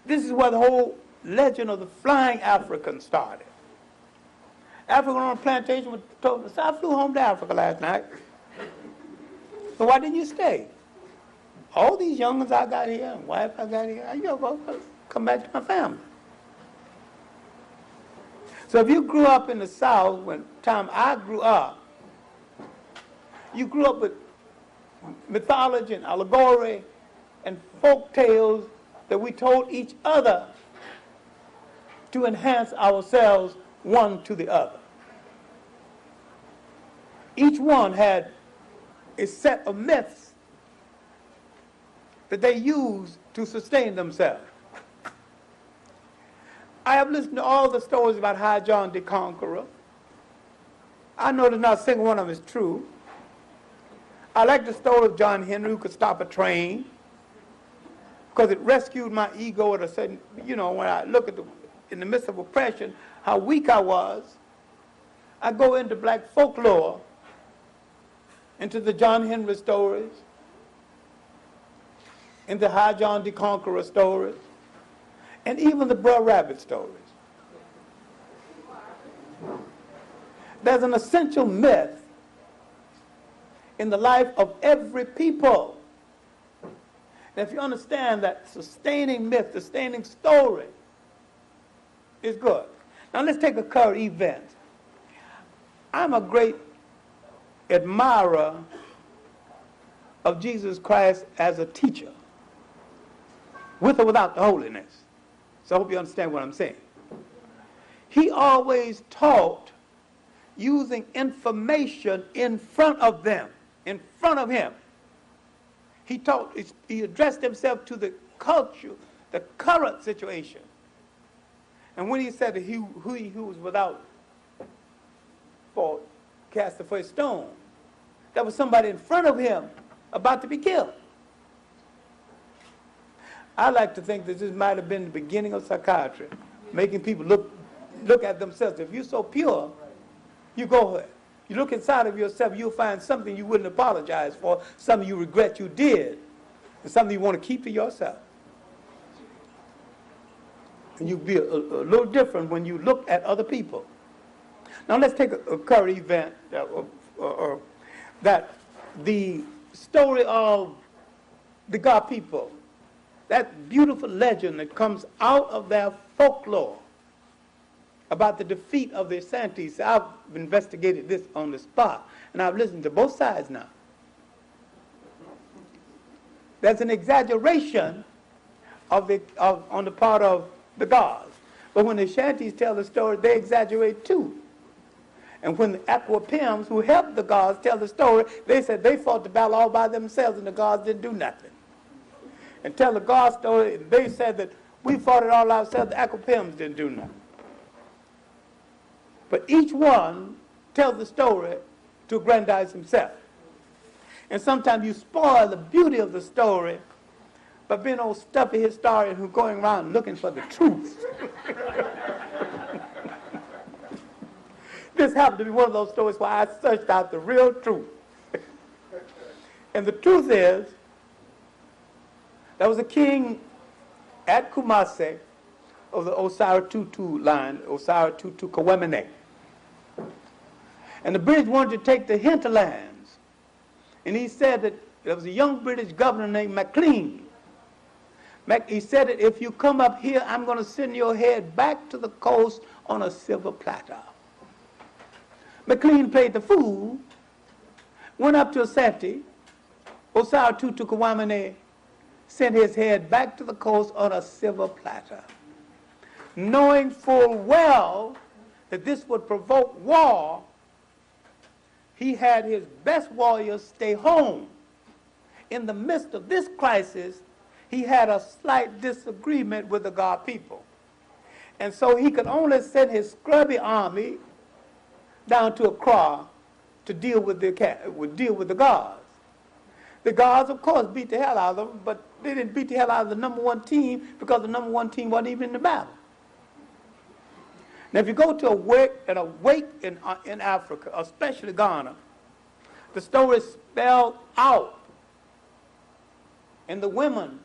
This is where the whole legend of the flying African started. African on a plantation was told, I flew home to Africa last night. So why didn't you stay? All these young'uns I got here, and wife I got here, I go come back to my family. So if you grew up in the South, when time I grew up, you grew up with mythology and allegory and folk tales that we told each other to enhance ourselves one to the other. Each one had a set of myths that they used to sustain themselves. I have listened to all the stories about High John the Conqueror. I know that not a single one of them is true. I like the story of John Henry who could stop a train because it rescued my ego at a certain, when I look at in the midst of oppression, how weak I was. I go into black folklore, into the John Henry stories, into High John the Conqueror stories, and even the Brer Rabbit stories. There's an essential myth in the life of every people. And if you understand that sustaining myth, sustaining story is good. Now let's take a current event. I'm a great admirer of Jesus Christ as a teacher, with or without the holiness. So I hope you understand what I'm saying. he always taught using information in front of them, in front of him. He addressed himself to the culture, the current situation. And when he said that he who was without fault cast the first stone, that was somebody in front of him about to be killed. I like to think that this might have been the beginning of psychiatry, making people look at themselves. If you're so pure, you go there. You look inside of yourself, you'll find something you wouldn't apologize for, something you regret you did, and something you want to keep to yourself. And you'll be a little different when you look at other people. Now let's take a current event that the story of the God people, that beautiful legend that comes out of their folklore about the defeat of the Ashantis. I've investigated this on the spot, and I've listened to both sides now. There's an exaggeration on the part of the gods. But when the Ashantis tell the story, they exaggerate too. And when the Aquapims, who helped the gods tell the story, they said they fought the battle all by themselves and the gods didn't do nothing. And tell the God story, they said that we fought it all ourselves, the Aquapims didn't do nothing. But each one tells the story to aggrandize himself. And sometimes you spoil the beauty of the story by being old stuffy historian who's going around looking for the truth. This happened to be one of those stories where I searched out the real truth. And the truth is, there was a king at Kumasi of the Osara Tutu line, Osara Tutu Kawemene. And the British wanted to take the hinterlands. And he said that there was a young British governor named Maclean. He said that if you come up here, I'm going to send your head back to the coast on a silver platter. Maclean played the fool, went up to Asante, Osara Tutu Kawemene, sent his head back to the coast on a silver platter, knowing full well that this would provoke war. He had his best warriors stay home. In the midst of this crisis, he had a slight disagreement with the God people. And so he could only send his scrubby army down to Accra to deal with the gods. The gods, of course, beat the hell out of them, but they didn't beat the hell out of the number one team because the number one team wasn't even in the battle. Now, if you go to a wake in Africa, especially Ghana, the story is spelled out. And the women,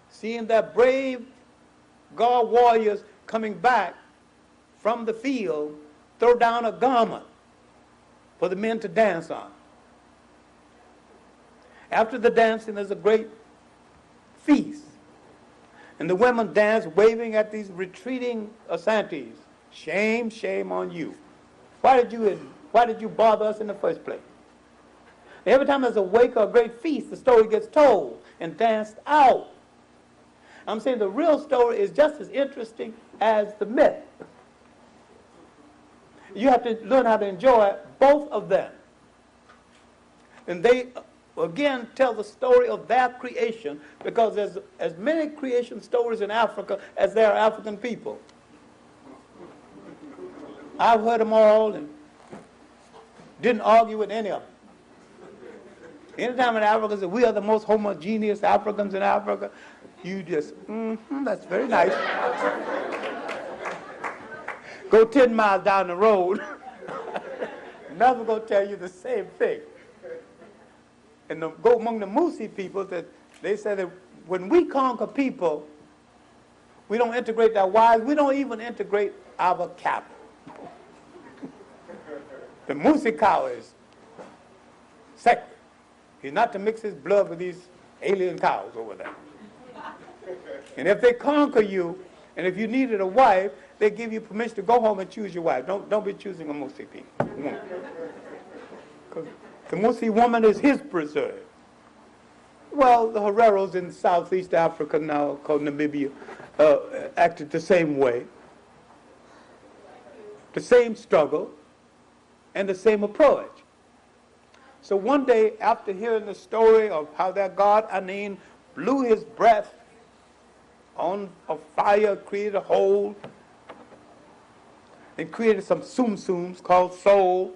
seeing their brave God warriors coming back from the field, throw down a garment for the men to dance on. After the dancing, there's a great feast. And the women dance, waving at these retreating Asantes. Shame, shame on you. Why did you bother us in the first place? Every time there's a wake or a great feast, the story gets told and danced out. I'm saying the real story is just as interesting as the myth. You have to learn how to enjoy both of them. And they, again, tell the story of their creation, because there's as many creation stories in Africa as there are African people. I've heard them all and didn't argue with any of them. Anytime in Africa say we are the most homogeneous Africans in Africa, you just, that's very nice. Go 10 miles down the road, another going to tell you the same thing. And go among the Musi people, that they say that when we conquer people, we don't integrate their wives, we don't even integrate our cattle. The Musi cow is sacred. He's not to mix his blood with these alien cows over there. And if they conquer you, and if you needed a wife, they give you permission to go home and choose your wife. Don't be choosing a Musi woman. Because the Musi woman is his preserve. Well, the Hereros in Southeast Africa now, called Namibia, acted the same way. the same struggle, and the same approach. So one day, after hearing the story of how their god Anin blew his breath on a fire, created a hole, and created some sum-sums called soul,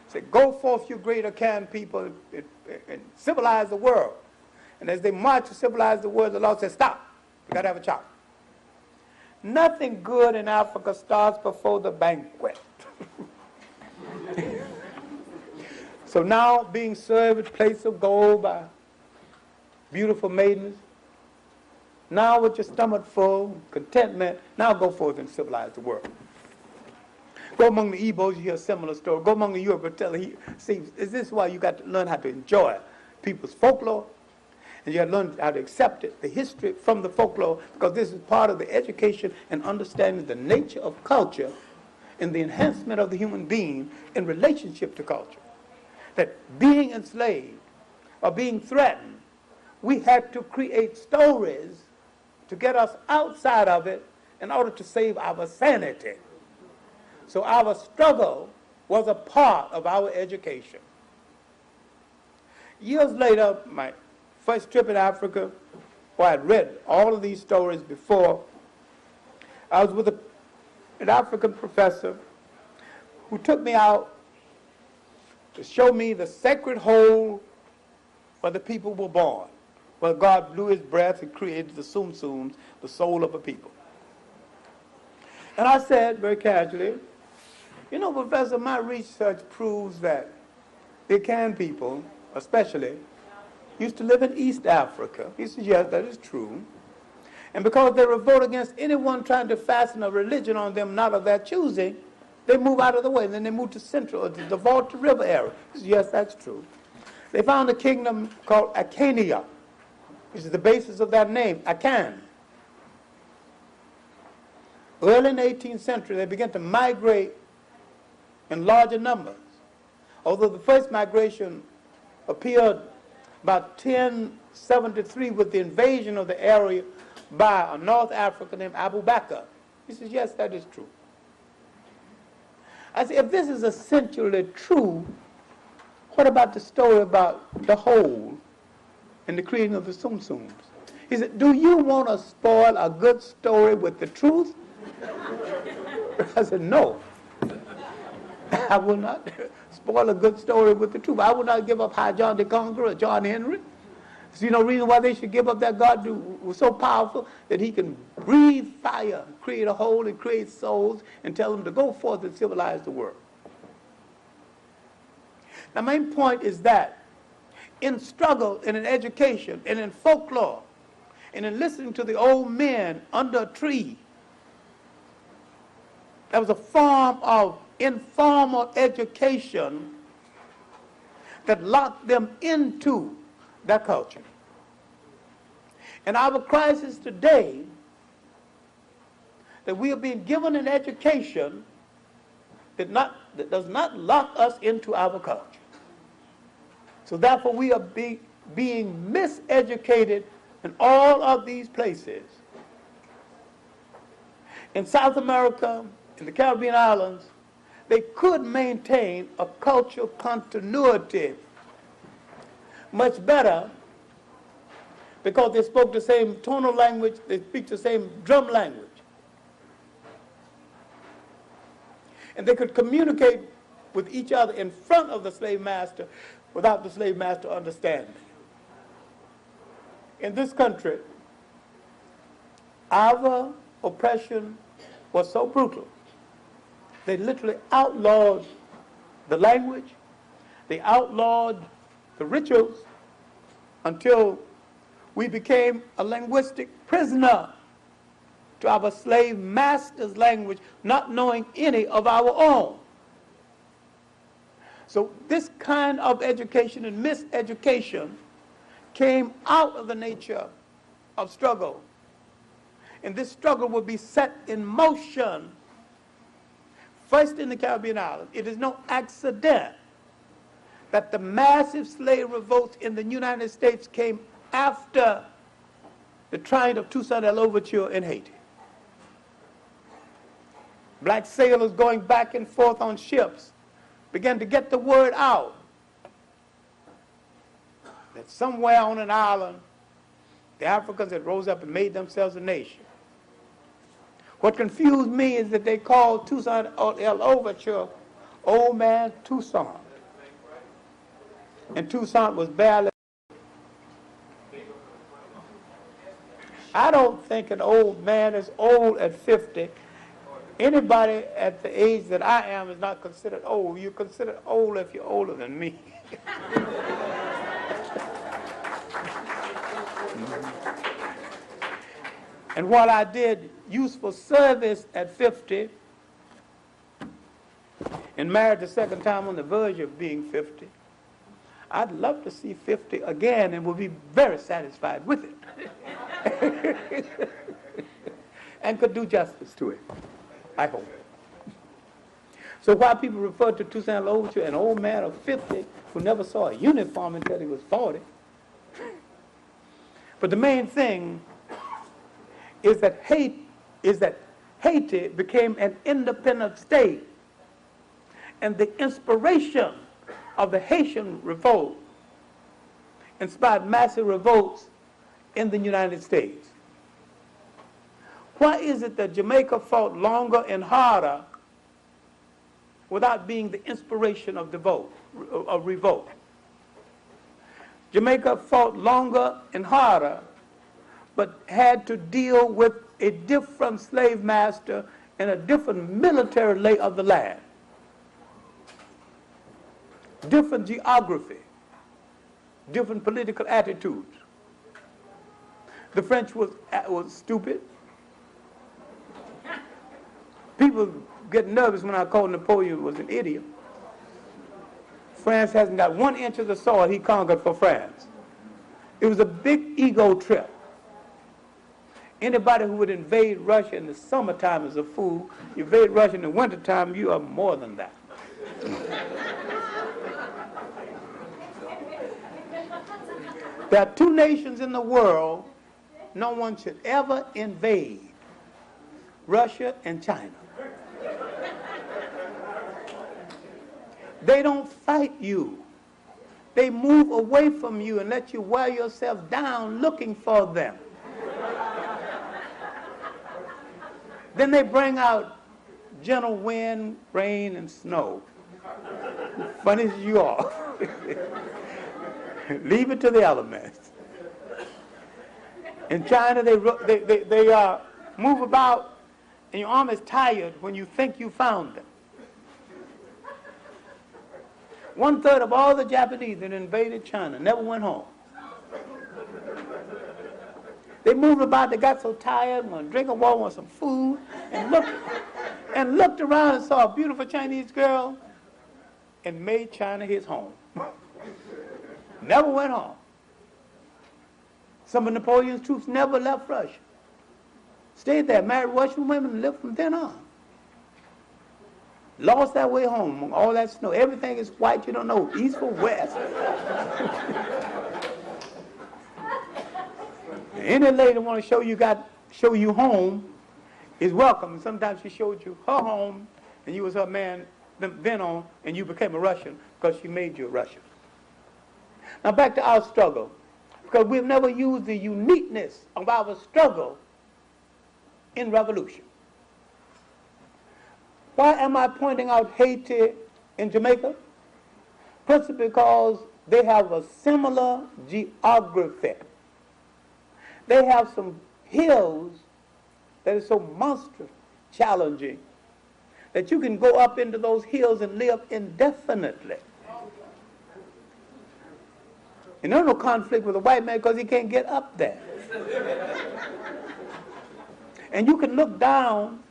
said, go forth, you great Akan people, and civilize the world. And as they march to civilize the world, the Lord said, stop, you got to have a chop. Nothing good in Africa starts before the banquet. So now being served with plates of gold by beautiful maidens, now with your stomach full, contentment, now go forth and civilize the world. Go among the Igbos, you hear a similar story. Go among the Yoruba, see, is this why you got to learn how to enjoy people's folklore? And you got to learn how to accept it, the history from the folklore, because this is part of the education and understanding the nature of culture and the enhancement of the human being in relationship to culture. That being enslaved or being threatened, we had to create stories to get us outside of it in order to save our sanity. So our struggle was a part of our education. Years later, my first trip in Africa, where I'd read all of these stories before, I was with an African professor who took me out to show me the sacred hole where the people were born, where God blew his breath and created the sum-sums, the soul of a people. And I said very casually, you know, Professor, my research proves that the Akan people, especially, used to live in East Africa. He said, yes, that is true. And because they revolt against anyone trying to fasten a religion on them not of their choosing, they move out of the way. And then they move to Central, or to the Volta River area. He said, yes, that's true. They found a kingdom called Acania, which is the basis of that name, Akan. Early in the 18th century, they began to migrate in larger numbers. Although the first migration appeared about 1073 with the invasion of the area by a North African named Abu Bakr. He says, yes, that is true. I said, if this is essentially true, what about the story about the hole and the creating of the sum-sums? He said, do you want to spoil a good story with the truth? I said, no. I will not spoil a good story with the truth. I will not give up High John the Conqueror, John Henry. See no reason why they should give up that God who was so powerful that he can breathe fire, create a hole and create souls, and tell them to go forth and civilize the world. Now, my main point is that in struggle and in education and in folklore and in listening to the old men under a tree, there was a form of informal education that locked them into their culture. And our crisis today, that we are being given an education that does not lock us into our culture. So therefore we are being miseducated in all of these places. In South America, in the Caribbean islands, they could maintain a cultural continuity much better because they spoke the same tonal language, they speak the same drum language. And they could communicate with each other in front of the slave master without the slave master understanding. In this country, our oppression was so brutal. They literally outlawed the language, they outlawed the rituals until we became a linguistic prisoner to our slave master's language, not knowing any of our own. So this kind of education and miseducation came out of the nature of struggle. And this struggle will be set in motion first in the Caribbean islands. It is no accident that the massive slave revolts in the United States came after the triumph of Toussaint L'Ouverture in Haiti. Black sailors going back and forth on ships began to get the word out that somewhere on an island, the Africans had rose up and made themselves a nation. What confused me is that they called Toussaint L'Ouverture Old Man Toussaint. And Toussaint was barely. I don't think an old man is old at 50. Anybody at the age that I am is not considered old. You're considered old if you're older than me. And while I did useful service at 50 and married the second time on the verge of being 50, I'd love to see 50 again and would be very satisfied with it. And could do justice to it, I hope. So while people refer to Toussaint L'Ouverture, an old man of 50 who never saw a uniform until he was 40, but the main thing is that Haiti became an independent state, and the inspiration of the Haitian revolt inspired massive revolts in the United States. Why is it that Jamaica fought longer and harder without being the inspiration of revolt? Jamaica fought longer and harder, but had to deal with a different slave master and a different military lay of the land, different geography, different political attitudes. The French was stupid. People get nervous when I call Napoleon was an idiot. France hasn't got 1 inch of the soil he conquered for France. It was a big ego trip. Anybody who would invade Russia in the summertime is a fool. You invade Russia in the wintertime, you are more than that. There are 2 nations in the world no one should ever invade: Russia and China. They don't fight you. They move away from you and let you wear yourself down looking for them. Then they bring out gentle wind, rain, and snow. Funny as you are. Leave it to the elements. In China, they move about, and your arm is tired when you think you found them. 1/3 of all the Japanese that invaded China never went home. They moved about, they got so tired, want to drink a water, want some food, and looked around and saw a beautiful Chinese girl and made China his home. Never went home. Some of Napoleon's troops never left Russia. Stayed there, married Russian women, and lived from then on. Lost their way home among all that snow. Everything is white, you don't know east or west. Any lady want to show you home is welcome. And sometimes she showed you her home, and you was her man then on, and you became a Russian because she made you a Russian. Now back to our struggle, because we've never used the uniqueness of our struggle in revolution. Why am I pointing out Haiti and Jamaica? Principally because they have a similar geography. They have some hills that are so monstrous, challenging, that you can go up into those hills and live indefinitely. And there's no conflict with a white man because he can't get up there. And you can look down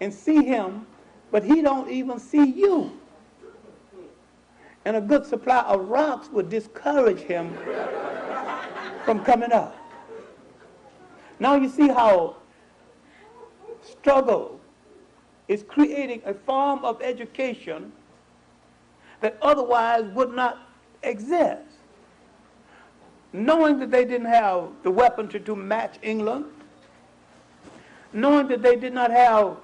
and see him, but he don't even see you. And a good supply of rocks would discourage him from coming up. Now you see how struggle is creating a form of education that otherwise would not exist. Knowing that they didn't have the weaponry to match England, knowing that they did not have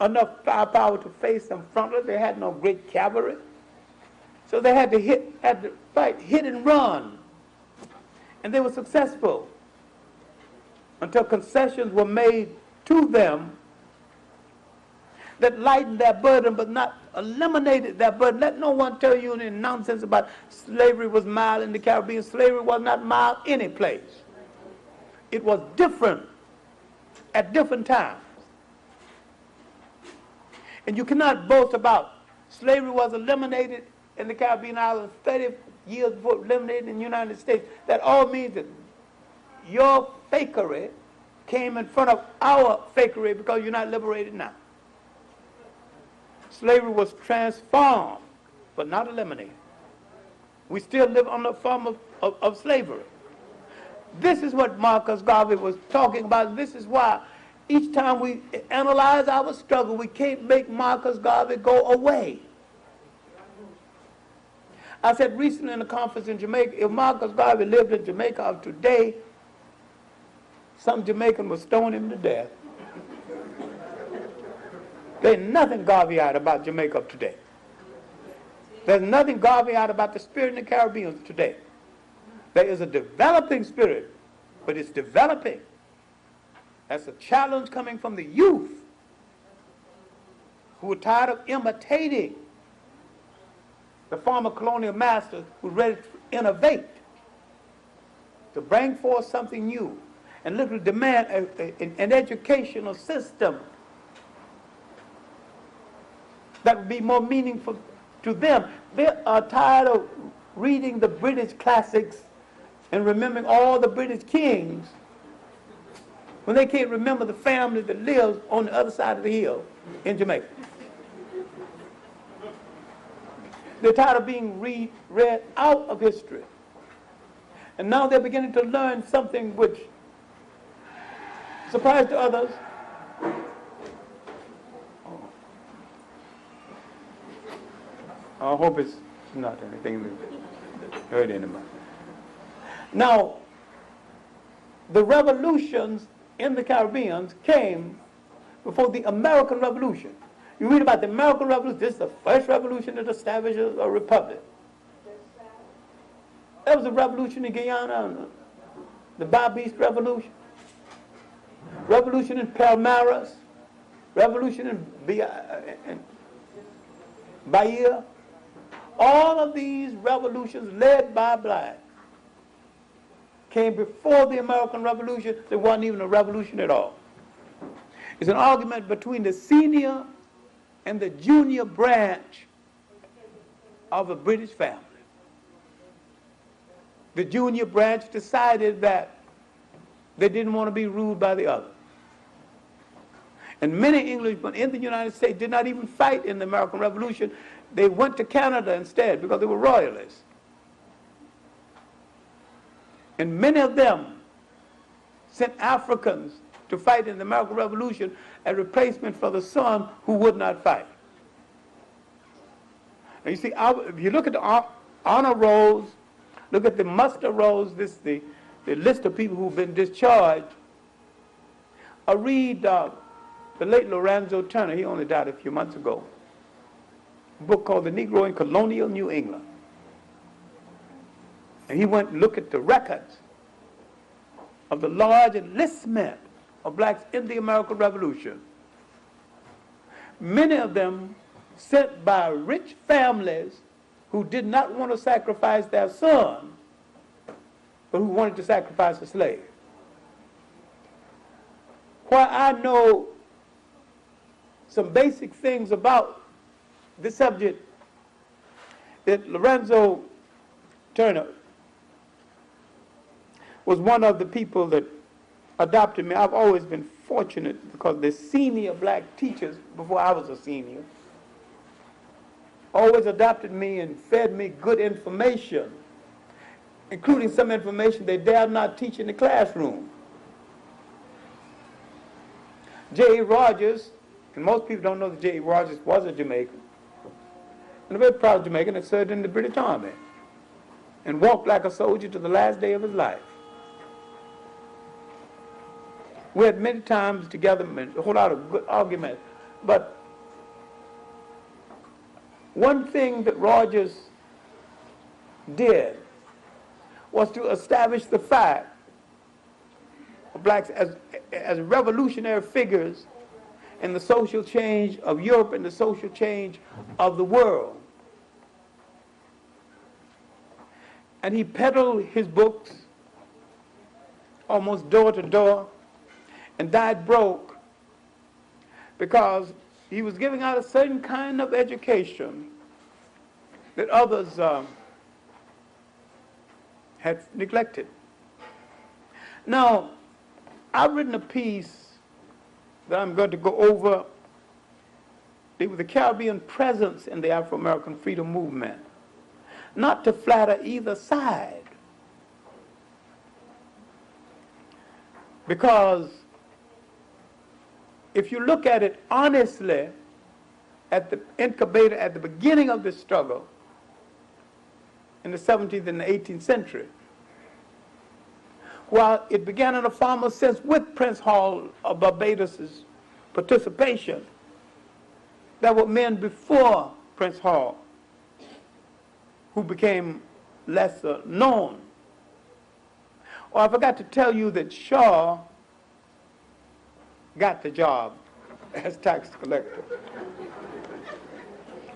enough firepower to face them frontally. They had no great cavalry. So they had to fight, hit and run. And they were successful until concessions were made to them that lightened their burden but not eliminated their burden. Let no one tell you any nonsense about slavery was mild in the Caribbean. Slavery was not mild any place. It was different at different times. And you cannot boast about slavery was eliminated in the Caribbean islands 30 years before it was eliminated in the United States. That all means that your fakery came in front of our fakery because you're not liberated now. Slavery was transformed, but not eliminated. We still live under a form of slavery. This is what Marcus Garvey was talking about. This is why each time we analyze our struggle, we can't make Marcus Garvey go away. I said recently in a conference in Jamaica, if Marcus Garvey lived in Jamaica of today, some Jamaican would stone him to death. There's nothing Garveyite about Jamaica of today. There's nothing Garveyite about the spirit in the Caribbean today. There is a developing spirit, but it's developing. That's a challenge coming from the youth who are tired of imitating the former colonial masters who are ready to innovate, to bring forth something new, and literally demand an educational system that would be more meaningful to them. They are tired of reading the British classics and remembering all the British kings when they can't remember the family that lives on the other side of the hill in Jamaica. They're tired of being read out of history. And now they're beginning to learn something which surprised to others. I hope it's not anything that hurt anybody. Now, the revolutions in the Caribbean came before the American Revolution. You read about the American Revolution. This is the first revolution that establishes a republic. There was a revolution in Guyana, the Bois Revolution, revolution in Palmares, revolution in Bahia. All of these revolutions led by blacks came before the American Revolution. There wasn't even a revolution at all. It's an argument between the senior and the junior branch of a British family. The junior branch decided that they didn't want to be ruled by the other. And many Englishmen in the United States did not even fight in the American Revolution. They went to Canada instead because they were royalists. And many of them sent Africans to fight in the American Revolution as replacement for the son who would not fight. And you see, if you look at the honor rolls, look at the muster rolls, this the list of people who've been discharged. I read the late Lorenzo Turner, he only died a few months ago, a book called The Negro in Colonial New England. And he went and looked at the records of the large enlistment of blacks in the American Revolution. Many of them sent by rich families who did not want to sacrifice their son, but who wanted to sacrifice a slave. While I know some basic things about the subject, that Lorenzo Turner was one of the people that adopted me. I've always been fortunate because the senior black teachers, before I was a senior, always adopted me and fed me good information, including some information they dared not teach in the classroom. J.E. Rogers, and most people don't know that J.E. Rogers was a Jamaican, and a very proud Jamaican that served in the British Army and walked like a soldier to the last day of his life. We had many times together, a whole lot of good arguments, but one thing that Rogers did was to establish the fact of blacks as revolutionary figures in the social change of Europe and the social change of the world. And he peddled his books almost door to door and died broke because he was giving out a certain kind of education that others had neglected. Now, I've written a piece that I'm going to go over with the Caribbean presence in the Afro-American freedom movement, not to flatter either side, because if you look at it honestly, at the incubator, at the beginning of this struggle, in the 17th and the 18th century, while it began in a formal sense with Prince Hall of Barbados's participation, there were men before Prince Hall who became lesser known. Oh, I forgot to tell you that Shaw got the job as tax collector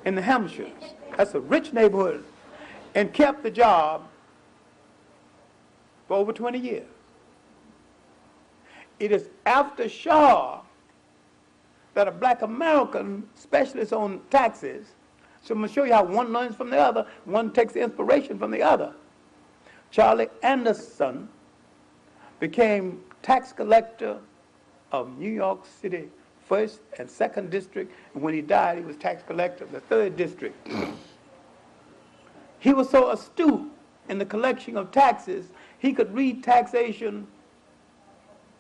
in the Hampshires. That's a rich neighborhood, and kept the job for over 20 years. It is after Shaw that a black American specialist on taxes, so I'm going to show you how one learns from the other, one takes inspiration from the other. Charlie Anderson became tax collector of New York City 1st and 2nd District, and when he died, he was tax collector of the 3rd District. He was so astute in the collection of taxes, he could read taxation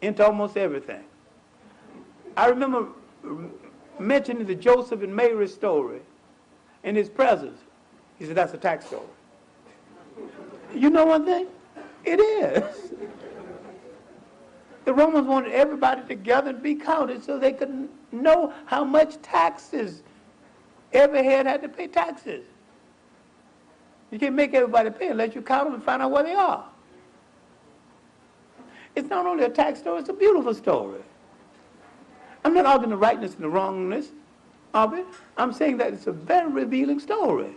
into almost everything. I remember mentioning the Joseph and Mary story in his presence. He said, that's a tax story. You know one thing? It is. The Romans wanted everybody together and be counted so they could know how much taxes every head had to pay taxes. You can't make everybody pay unless you count them and find out where they are. It's not only a tax story, it's a beautiful story. I'm not arguing the rightness and the wrongness of it. I'm saying that it's a very revealing story.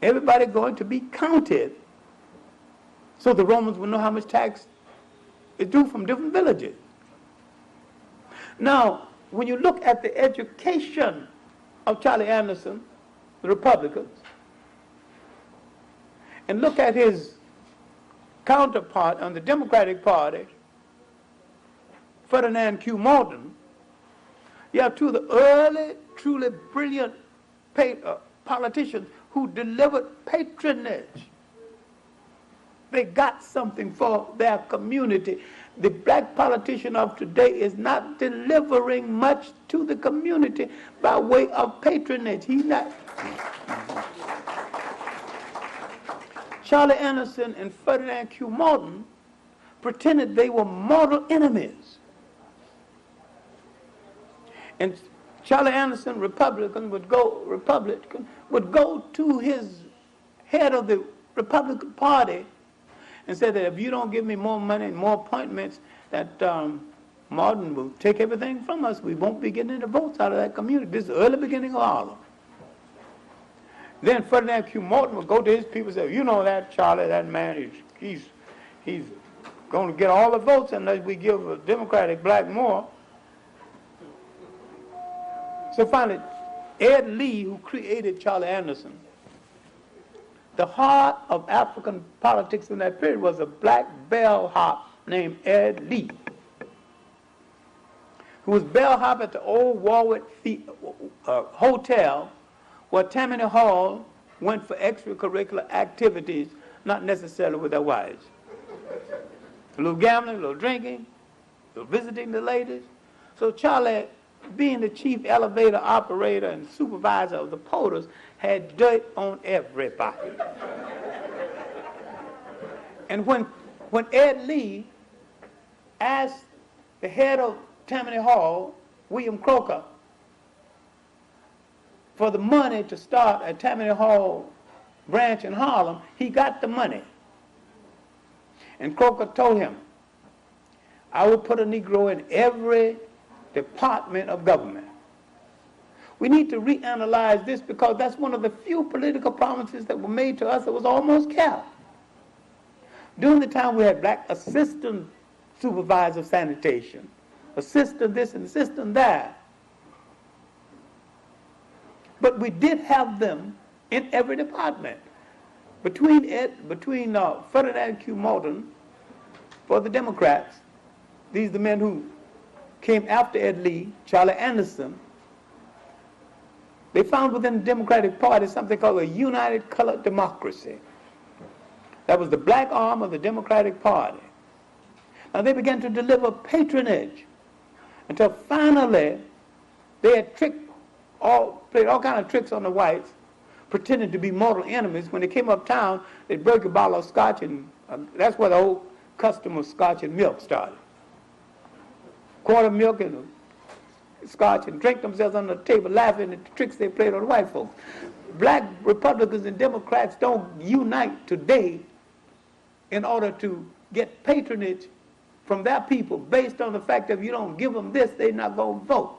Everybody going to be counted so the Romans will know how much tax is due from different villages. Now, when you look at the education of Charlie Anderson, the Republicans, and look at his counterpart on the Democratic Party, Ferdinand Q. Morton, you have two of the early, truly brilliant politicians who delivered patronage. They got something for their community. The black politician of today is not delivering much to the community by way of patronage. He's not. Charlie Anderson and Ferdinand Q. Morton pretended they were mortal enemies. And Charlie Anderson, Republican, would go to his head of the Republican Party and say that if you don't give me more money and more appointments, that Morton will take everything from us. We won't be getting any votes out of that community. This is the early beginning of Harlem. Then Ferdinand Q. Morton would go to his people and say, you know that Charlie, that man, he's going to get all the votes unless we give a Democratic black more. So finally, Ed Lee, who created Charlie Anderson, the heart of African politics in that period was a black bellhop named Ed Lee, who was bellhop at the old Warwick Hotel, where Tammany Hall went for extracurricular activities, not necessarily with their wives. A little gambling, a little drinking, a little visiting the ladies. So Charlie, being the chief elevator operator and supervisor of the porters, had dirt on everybody. And when Ed Lee asked the head of Tammany Hall, William Croker, for the money to start a Tammany Hall branch in Harlem. He got the money. And Croker told him, I will put a Negro in every department of government. We need to reanalyze this because that's one of the few political promises that were made to us that was almost kept. During the time we had black assistant supervisor of sanitation, assistant this and assistant that. But we did have them in every department. Between Ferdinand Q. Morton for the Democrats, these are the men who came after Ed Lee, Charlie Anderson, they found within the Democratic Party something called a United Colored Democracy. That was the black arm of the Democratic Party. Now they began to deliver patronage until finally they had played all kind of tricks on the whites, pretending to be mortal enemies. When they came uptown, they'd break a bottle of scotch, and that's where the whole custom of scotch and milk started. Quarter milk and scotch, and drink themselves on the table laughing at the tricks they played on the white folks. Black Republicans and Democrats don't unite today in order to get patronage from their people based on the fact that if you don't give them this, they're not going to vote.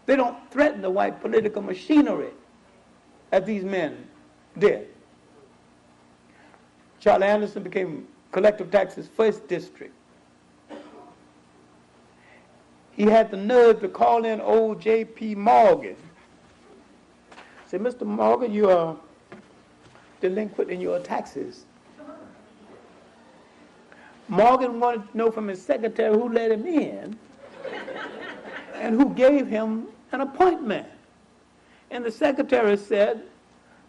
They don't threaten the white political machinery as these men did. Charlie Anderson became collective taxes first district. He had the nerve to call in old J.P. Morgan. Say, Mr. Morgan, you are delinquent in your taxes. Morgan wanted to know from his secretary who let him in and who gave him an appointment. And the secretary said,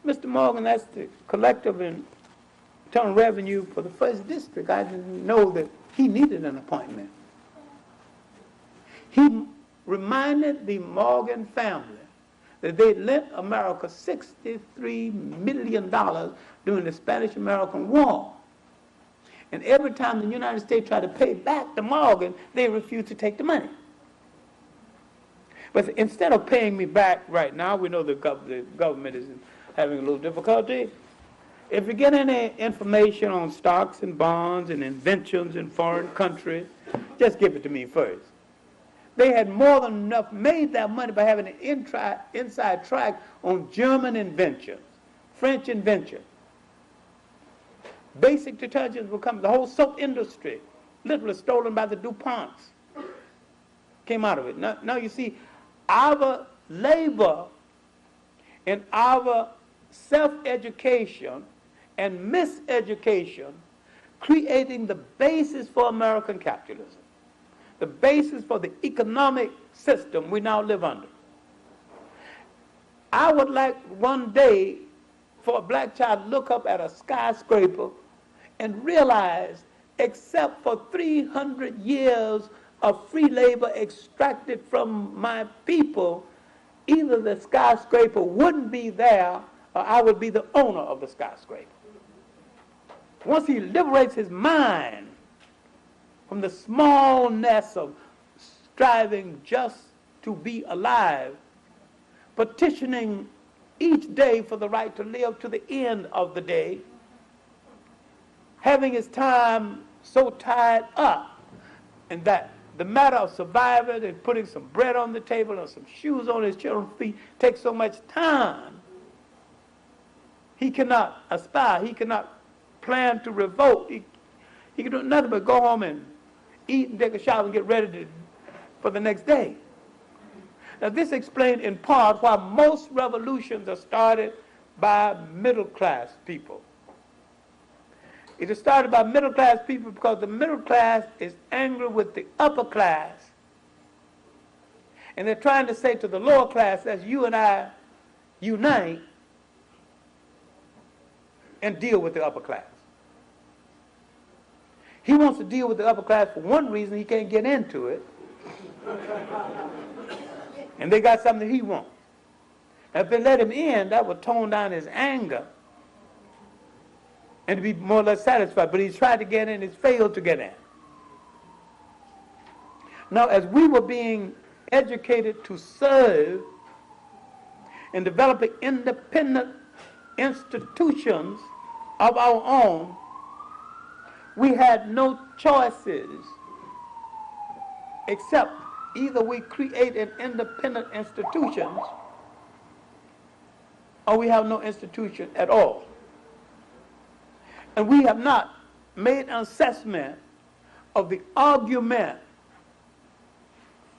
Mr. Morgan, that's the collective internal revenue for the first district. I didn't know that he needed an appointment. He reminded the Morgan family that they lent America $63 million during the Spanish-American War. And every time the United States tried to pay back to Morgan, they refused to take the money. But instead of paying me back right now, we know the government is having a little difficulty. If you get any information on stocks and bonds and inventions in foreign countries, just give it to me first. They had more than enough made their money by having an inside track on German inventions, French inventions. Basic detergents will come. The whole soap industry, literally stolen by the DuPonts, came out of it. Now you see, our labor and our self-education and miseducation creating the basis for American capitalism, the basis for the economic system we now live under. I would like one day for a black child to look up at a skyscraper and realize, except for 300 years of free labor extracted from my people, either the skyscraper wouldn't be there or I would be the owner of the skyscraper. Once he liberates his mind from the smallness of striving just to be alive, petitioning each day for the right to live to the end of the day, having his time so tied up in that the matter of surviving and putting some bread on the table and some shoes on his children's feet takes so much time, he cannot aspire, he cannot plan to revolt. He can do nothing but go home and eat and take a shower and get ready for the next day. Now this explains in part why most revolutions are started by middle class people. It is started by middle class people because the middle class is angry with the upper class. And they're trying to say to the lower class, as you and I unite and deal with the upper class. He wants to deal with the upper class for one reason, he can't get into it. And they got something he wants. Now, if they let him in, that would tone down his anger and to be more or less satisfied. But he's tried to get in, he's failed to get in. Now, as we were being educated to serve, in developing independent institutions of our own, we had no choices except either we create an independent institutions or we have no institution at all. And we have not made an assessment of the argument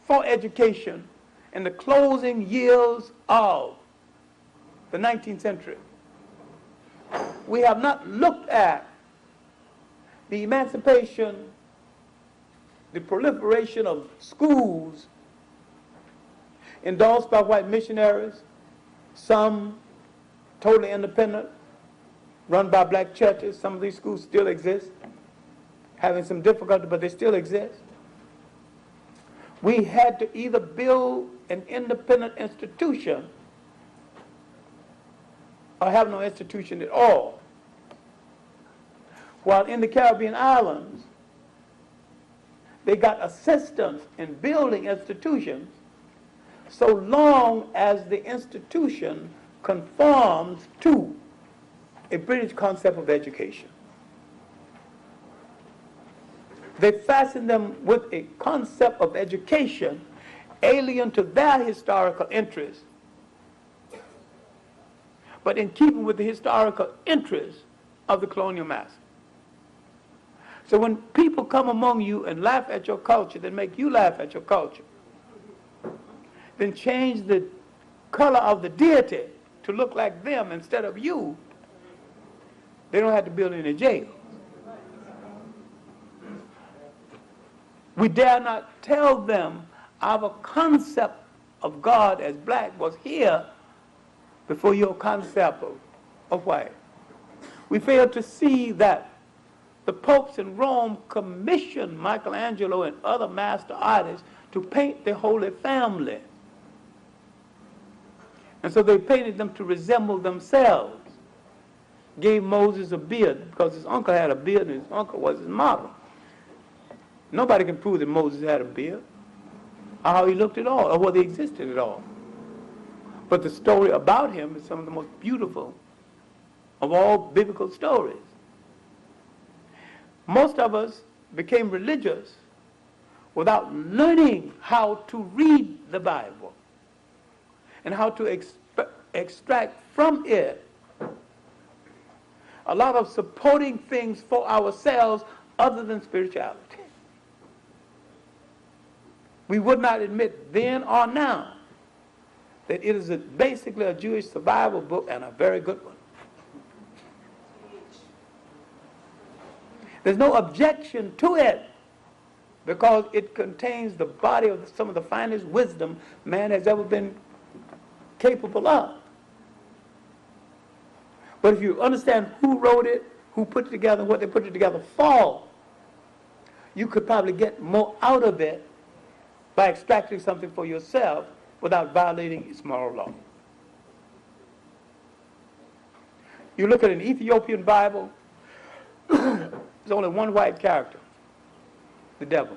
for education in the closing years of the 19th century. We have not looked at the emancipation, the proliferation of schools endorsed by white missionaries, some totally independent, run by black churches. Some of these schools still exist, having some difficulty, but they still exist. We had to either build an independent institution or have no institution at all. While in the Caribbean islands, they got assistance in building institutions so long as the institution conforms to a British concept of education. They fastened them with a concept of education alien to their historical interests, but in keeping with the historical interests of the colonial master. So when people come among you and laugh at your culture, then make you laugh at your culture, then change the color of the deity to look like them instead of you, they don't have to build any jail. We dare not tell them our concept of God as black was here before your concept of white. We fail to see that the popes in Rome commissioned Michelangelo and other master artists to paint the Holy Family. And so they painted them to resemble themselves. Gave Moses a beard because his uncle had a beard and his uncle was his model. Nobody can prove that Moses had a beard, or how he looked at all, or whether he existed at all. But the story about him is some of the most beautiful of all biblical stories. Most of us became religious without learning how to read the Bible and how to extract from it a lot of supporting things for ourselves other than spirituality. We would not admit then or now that it is basically a Jewish survival book and a very good one. There's no objection to it because it contains the body of some of the finest wisdom man has ever been capable of. But if you understand who wrote it, who put it together, what they put it together for, you could probably get more out of it by extracting something for yourself without violating its moral law. You look at an Ethiopian Bible, there's only one white character, the devil.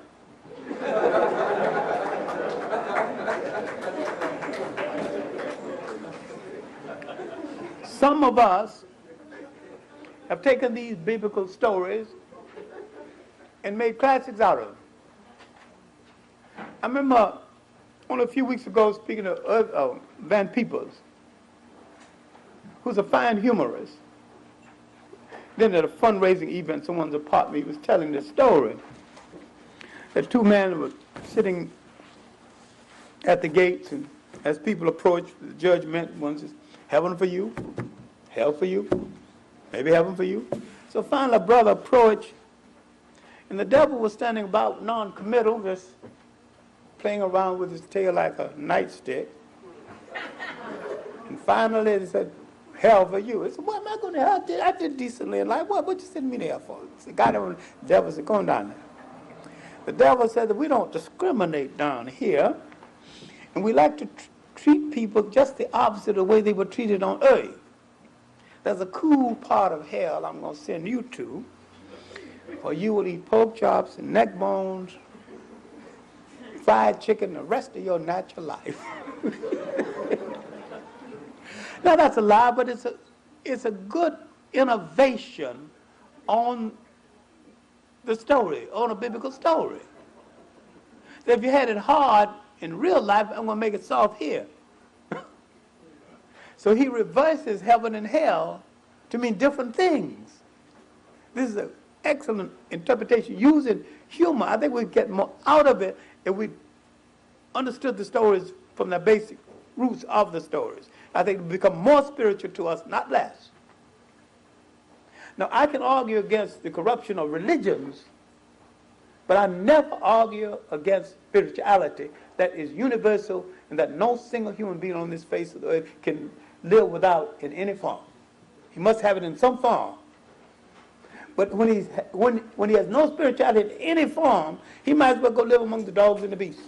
Some of us have taken these biblical stories and made classics out of them. I remember only a few weeks ago speaking to Van Peebles, who's a fine humorist. Then at a fundraising event, someone's apartment, he was telling this story. That two men were sitting at the gates, and as people approached the judgment, one says, heaven for you, hell for you, maybe heaven for you. So finally a brother approached, and the devil was standing about non-committal, just playing around with his tail like a nightstick. And finally they said, hell for you. He said, what am I going to hell? I did decently in life. What you send me there for? The devil said, come down there. The devil said that we don't discriminate down here, and we like to treat people just the opposite of the way they were treated on earth. There's a cool part of hell I'm going to send you to, or you will eat pork chops and neck bones, fried chicken the rest of your natural life. Now that's a lie, but it's a good innovation on the story, on a biblical story. So if you had it hard in real life, I'm going to make it soft here. So he reverses heaven and hell to mean different things. This is an excellent interpretation using humor. I think we'd get more out of it if we understood the stories from the basic roots of the stories. I think it would become more spiritual to us, not less. Now, I can argue against the corruption of religions, but I never argue against spirituality that is universal and that no single human being on this face of the earth can live without in any form. He must have it in some form. But when he has no spirituality in any form, he might as well go live among the dogs and the beasts.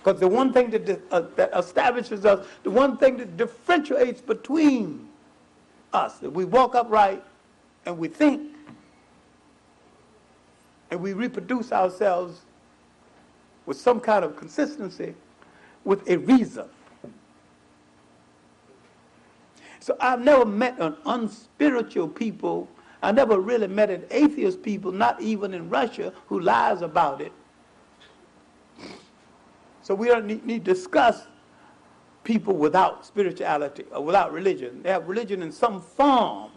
Because the one thing that establishes us, the one thing that differentiates between us, that we walk upright and we think and we reproduce ourselves with some kind of consistency, with a reason. So I've never met an unspiritual people. I never really met an atheist people, not even in Russia, who lies about it. So we don't need to discuss people without spirituality or without religion. They have religion in some form.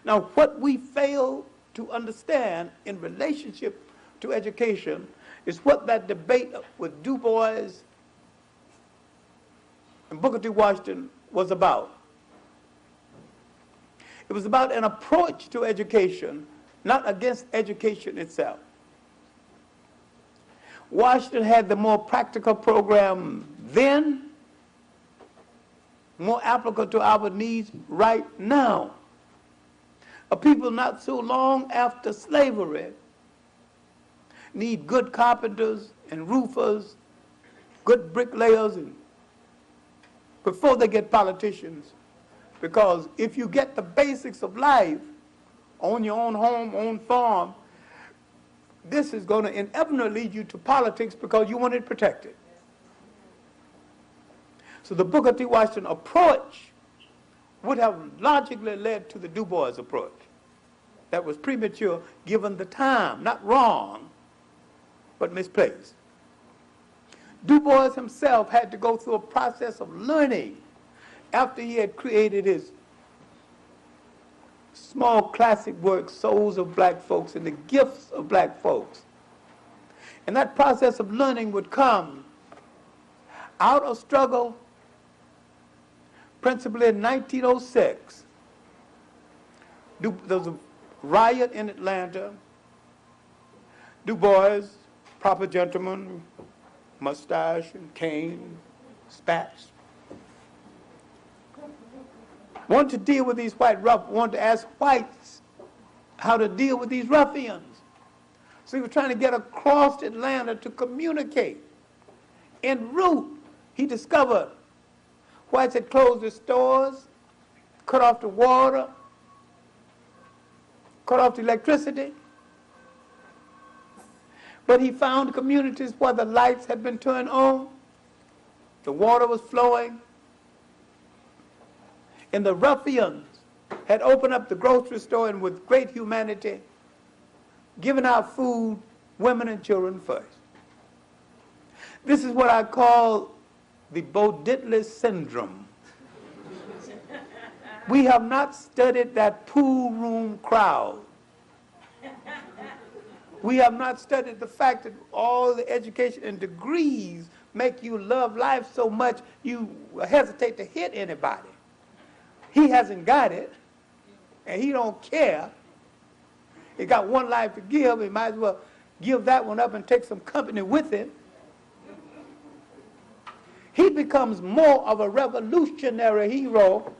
Now, what we fail to understand in relationship to education is what that debate with Du Bois and Booker T. Washington was about. It was about an approach to education, not against education itself. Washington had the more practical program then, more applicable to our needs right now. A people not so long after slavery need good carpenters and roofers, good bricklayers, and before they get politicians. Because if you get the basics of life on your own home, own farm, this is going to inevitably lead you to politics because you want it protected. So the Booker T. Washington approach would have logically led to the Du Bois approach. That was premature given the time, not wrong, but misplaced. Du Bois himself had to go through a process of learning after he had created his small classic work, Souls of Black Folks and the Gifts of Black Folks. And that process of learning would come out of struggle, principally in 1906. There was a riot in Atlanta. Du Bois, proper gentleman, mustache and cane, spats, wanted to deal with these wanted to ask whites how to deal with these ruffians. So he was trying to get across Atlanta to communicate. En route, he discovered whites had closed their stores, cut off the water, cut off the electricity. But he found communities where the lights had been turned on, the water was flowing, and the ruffians had opened up the grocery store and with great humanity given out food, women and children first. This is what I call the Bodidley syndrome. We have not studied that pool room crowd. We have not studied the fact that all the education and degrees make you love life so much you hesitate to hit anybody. He hasn't got it, and he don't care. He got one life to give, he might as well give that one up and take some company with him. He becomes more of a revolutionary hero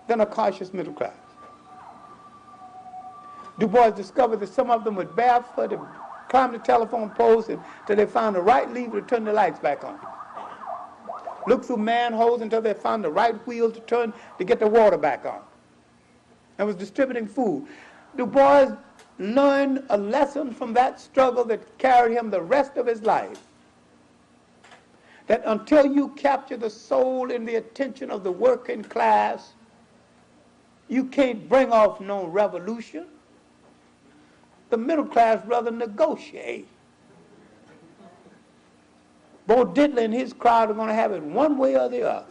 than a cautious middle class. Du Bois discovered that some of them were barefoot and climbed the telephone poles until they found the right lever to turn the lights back on. Looked through manholes until they found the right wheel to turn to get the water back on. And was distributing food. Du Bois learned a lesson from that struggle that carried him the rest of his life. that until you capture the soul and the attention of the working class, you can't bring off no revolution. The middle class rather negotiate. Bo Diddley and his crowd are going to have it one way or the other.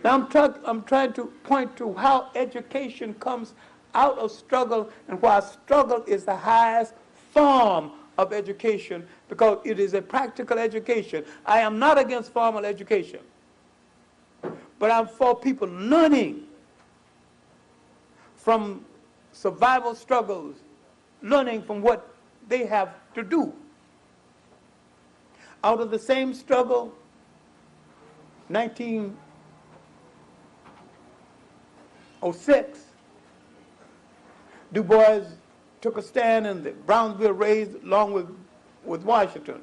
Now I'm trying to point to how education comes out of struggle and why struggle is the highest form of education, because it is a practical education. I am not against formal education, but I'm for people learning from survival struggles, learning from what they have to do. Out of the same struggle, 1906, Du Bois took a stand in the Brownsville raids along with Washington.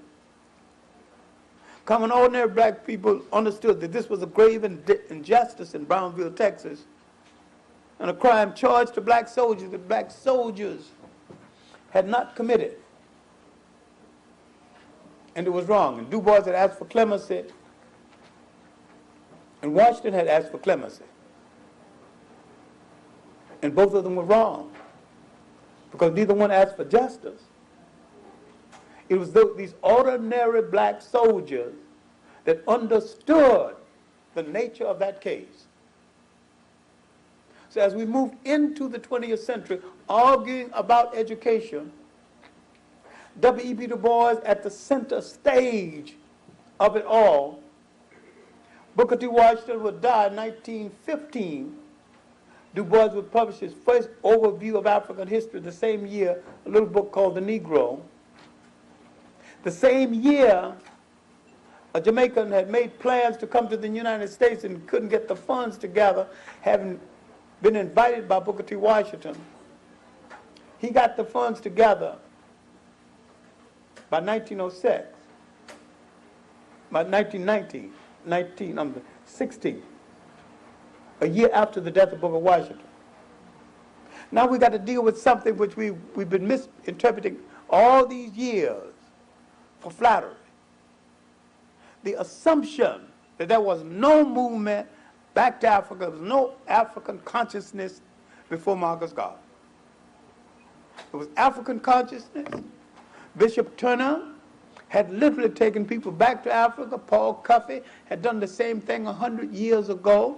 Common ordinary black people understood that this was a grave injustice in Brownsville, Texas, and a crime charged to black soldiers that black soldiers had not committed. And it was wrong. And Du Bois had asked for clemency, and Washington had asked for clemency. And both of them were wrong, because neither one asked for justice. It was these ordinary black soldiers that understood the nature of that case. So as we moved into the 20th century, arguing about education, W.E.B. Du Bois at the center stage of it all. Booker T. Washington would die in 1915. Du Bois would publish his first overview of African history the same year, a little book called The Negro. The same year, a Jamaican had made plans to come to the United States and couldn't get the funds together, having been invited by Booker T. Washington. He got the funds together by 1906, by 1916, a year after the death of Booker Washington. Now we got to deal with something which we've been misinterpreting all these years for flattery. The assumption that there was no movement back to Africa, there was no African consciousness before Marcus Garvey. It was African consciousness. Bishop Turner had literally taken people back to Africa. Paul Cuffey had done the same thing 100 years ago.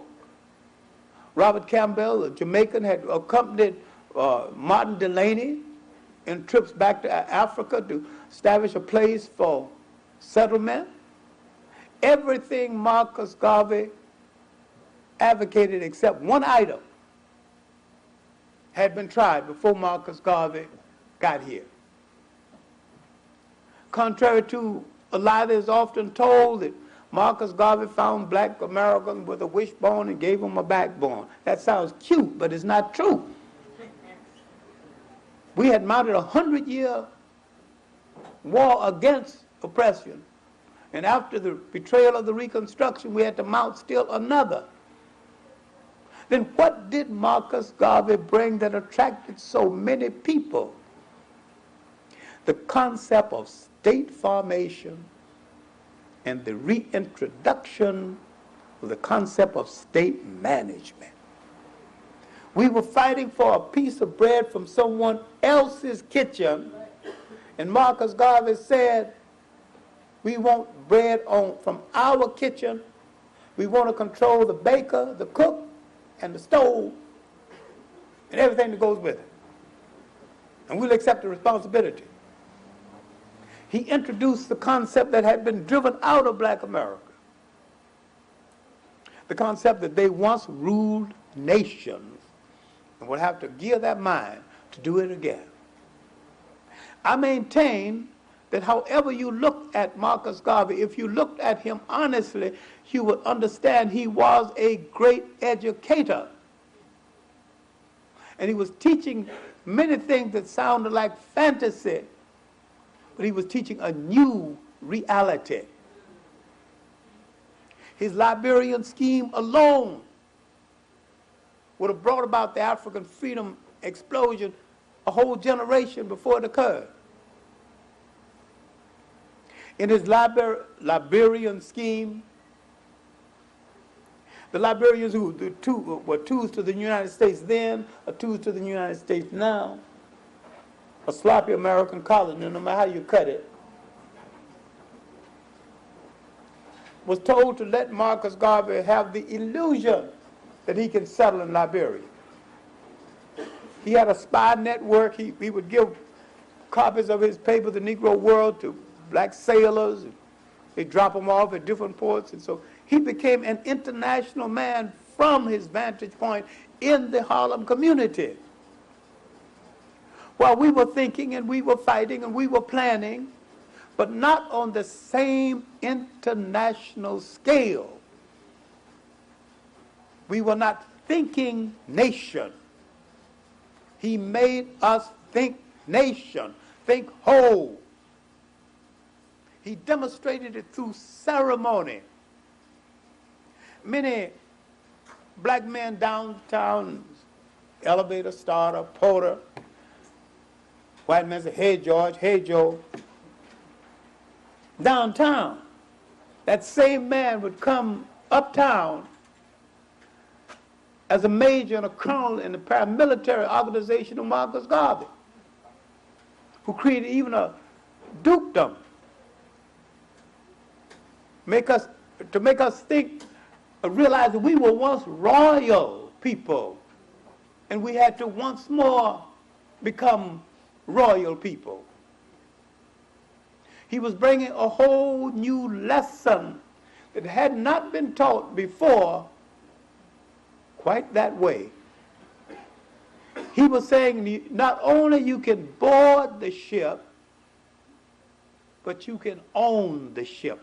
Robert Campbell, a Jamaican, had accompanied Martin Delaney in trips back to Africa to establish a place for settlement. Everything Marcus Garvey advocated except one item had been tried before Marcus Garvey got here. Contrary to a lie that is often told that Marcus Garvey found black Americans with a wishbone and gave them a backbone. That sounds cute, but it's not true. We had mounted a 100-year war against oppression. And after the betrayal of the Reconstruction, we had to mount still another. Then what did Marcus Garvey bring that attracted so many people? The concept of state formation and the reintroduction of the concept of state management. We were fighting for a piece of bread from someone else's kitchen, and Marcus Garvey said, we want bread from our kitchen. We want to control the baker, the cook, and the stove, and everything that goes with it. And we'll accept the responsibility. He introduced the concept that had been driven out of black America. The concept that they once ruled nations and would have to gear their mind to do it again. I maintain that however you looked at Marcus Garvey, if you looked at him honestly, you would understand he was a great educator. And he was teaching many things that sounded like fantasy, but he was teaching a new reality. His Liberian scheme alone would have brought about the African freedom explosion a whole generation before it occurred. in his Liberian scheme. The Liberians who were tools to the United States then, are tools to the United States now, a sloppy American colony, no matter how you cut it, was told to let Marcus Garvey have the illusion that he can settle in Liberia. He had a spy network. He would give copies of his paper, The Negro World, to black sailors. They drop them off at different ports. And so he became an international man from his vantage point in the Harlem community. While we were thinking and we were fighting and we were planning, but not on the same international scale. We were not thinking nation. He made us think nation, think whole. He demonstrated it through ceremony. Many black men downtown, elevator starter, porter, white man said, "Hey George, hey Joe." Downtown, that same man would come uptown as a major and a colonel in the paramilitary organization of Marcus Garvey, who created even a dukedom, to make us think, realize that we were once royal people, and we had to once more become royal people. He was bringing a whole new lesson that had not been taught before quite that way. He was saying not only you can board the ship, but you can own the ship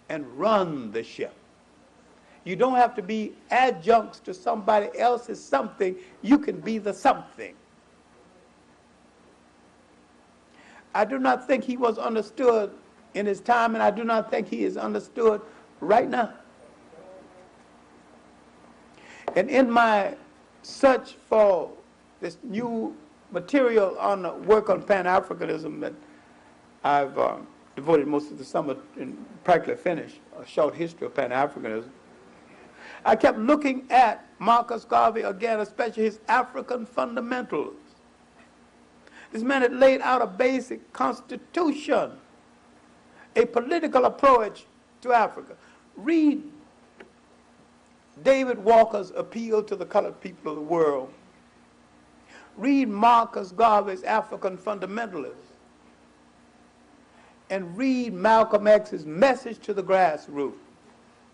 and run the ship. You don't have to be adjuncts to somebody else's something. You can be the something. I do not think he was understood in his time, and I do not think he is understood right now. And in my search for this new material on the work on Pan-Africanism that I've devoted most of the summer and practically finished, a short history of Pan-Africanism, I kept looking at Marcus Garvey again, especially his African fundamentals. This man had laid out a basic constitution, a political approach to Africa. Read David Walker's Appeal to the Colored People of the World. Read Marcus Garvey's African Fundamentalists. And read Malcolm X's Message to the Grassroots.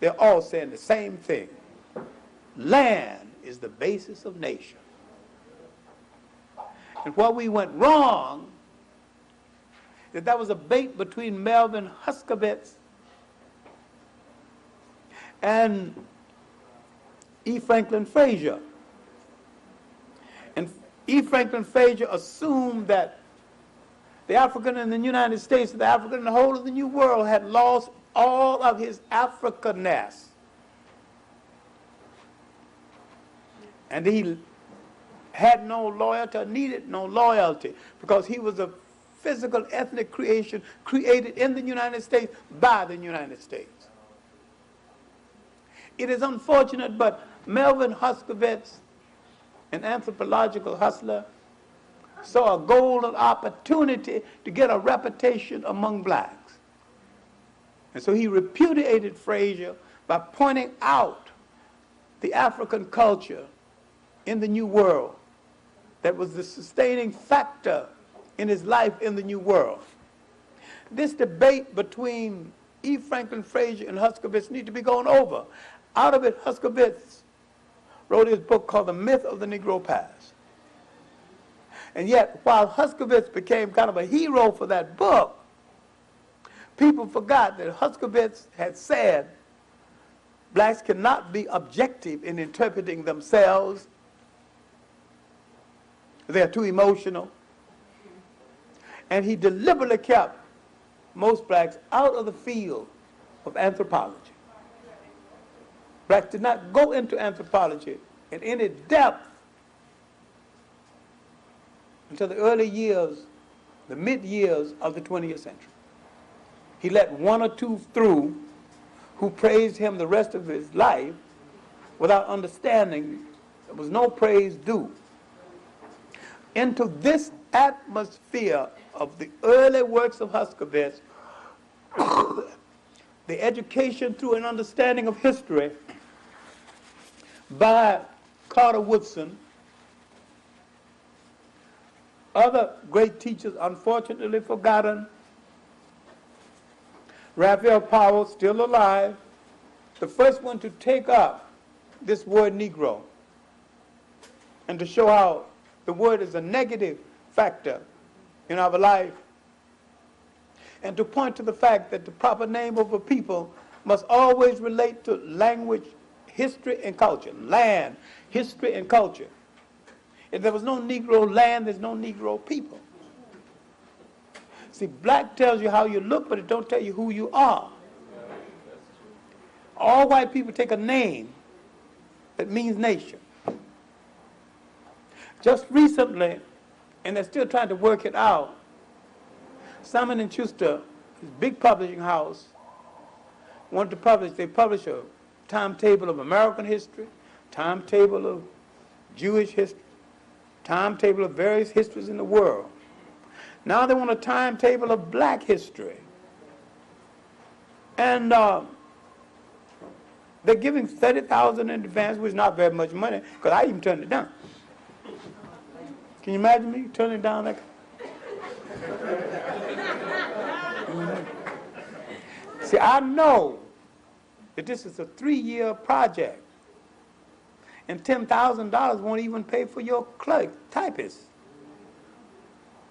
They're all saying the same thing. Land is the basis of nation. And what we went wrong, that was a debate between Melvin Huskovitz and E. Franklin Frazier. And E. Franklin Frazier assumed that the African in the United States, the African in the whole of the New World, had lost all of his Africanness. And he had no loyalty, needed no loyalty, because he was a physical ethnic creation created in the United States by the United States. It is unfortunate, but Melvin Huskovitz, an anthropological hustler, saw a golden opportunity to get a reputation among blacks. And so he repudiated Frazier by pointing out the African culture in the New World that was the sustaining factor in his life in the New World. This debate between E. Franklin Frazier and Huskovitz needs to be gone over. Out of it, Huskovitz wrote his book called The Myth of the Negro Past. And yet, while Huskovitz became kind of a hero for that book, people forgot that Huskovitz had said blacks cannot be objective in interpreting themselves. They're too emotional. And he deliberately kept most blacks out of the field of anthropology. Blacks did not go into anthropology in any depth until the early years, the mid-years of the 20th century. he let one or two through who praised him the rest of his life without understanding there was no praise due. Into this atmosphere of the early works of Huskevitz, the education through an understanding of history by Carter Woodson, other great teachers unfortunately forgotten, Raphael Powell, still alive, the first one to take up this word Negro and to show how the word is a negative factor in our life, and to point to the fact that the proper name of a people must always relate to language, history, and culture. Land, history, and culture. If there was no Negro land, there's no Negro people. See, black tells you how you look, but it don't tell you who you are. All white people take a name that means nation. Just recently, and they're still trying to work it out, Simon & Schuster, his big publishing house, wanted to publish, they publish a timetable of American history, timetable of Jewish history, timetable of various histories in the world. Now they want a timetable of black history. And they're giving $30,000 in advance, which is not very much money, because I even turned it down. Can you imagine me turning it down like See, I know that this is a 3-year project, and $10,000 won't even pay for your clerk, typist.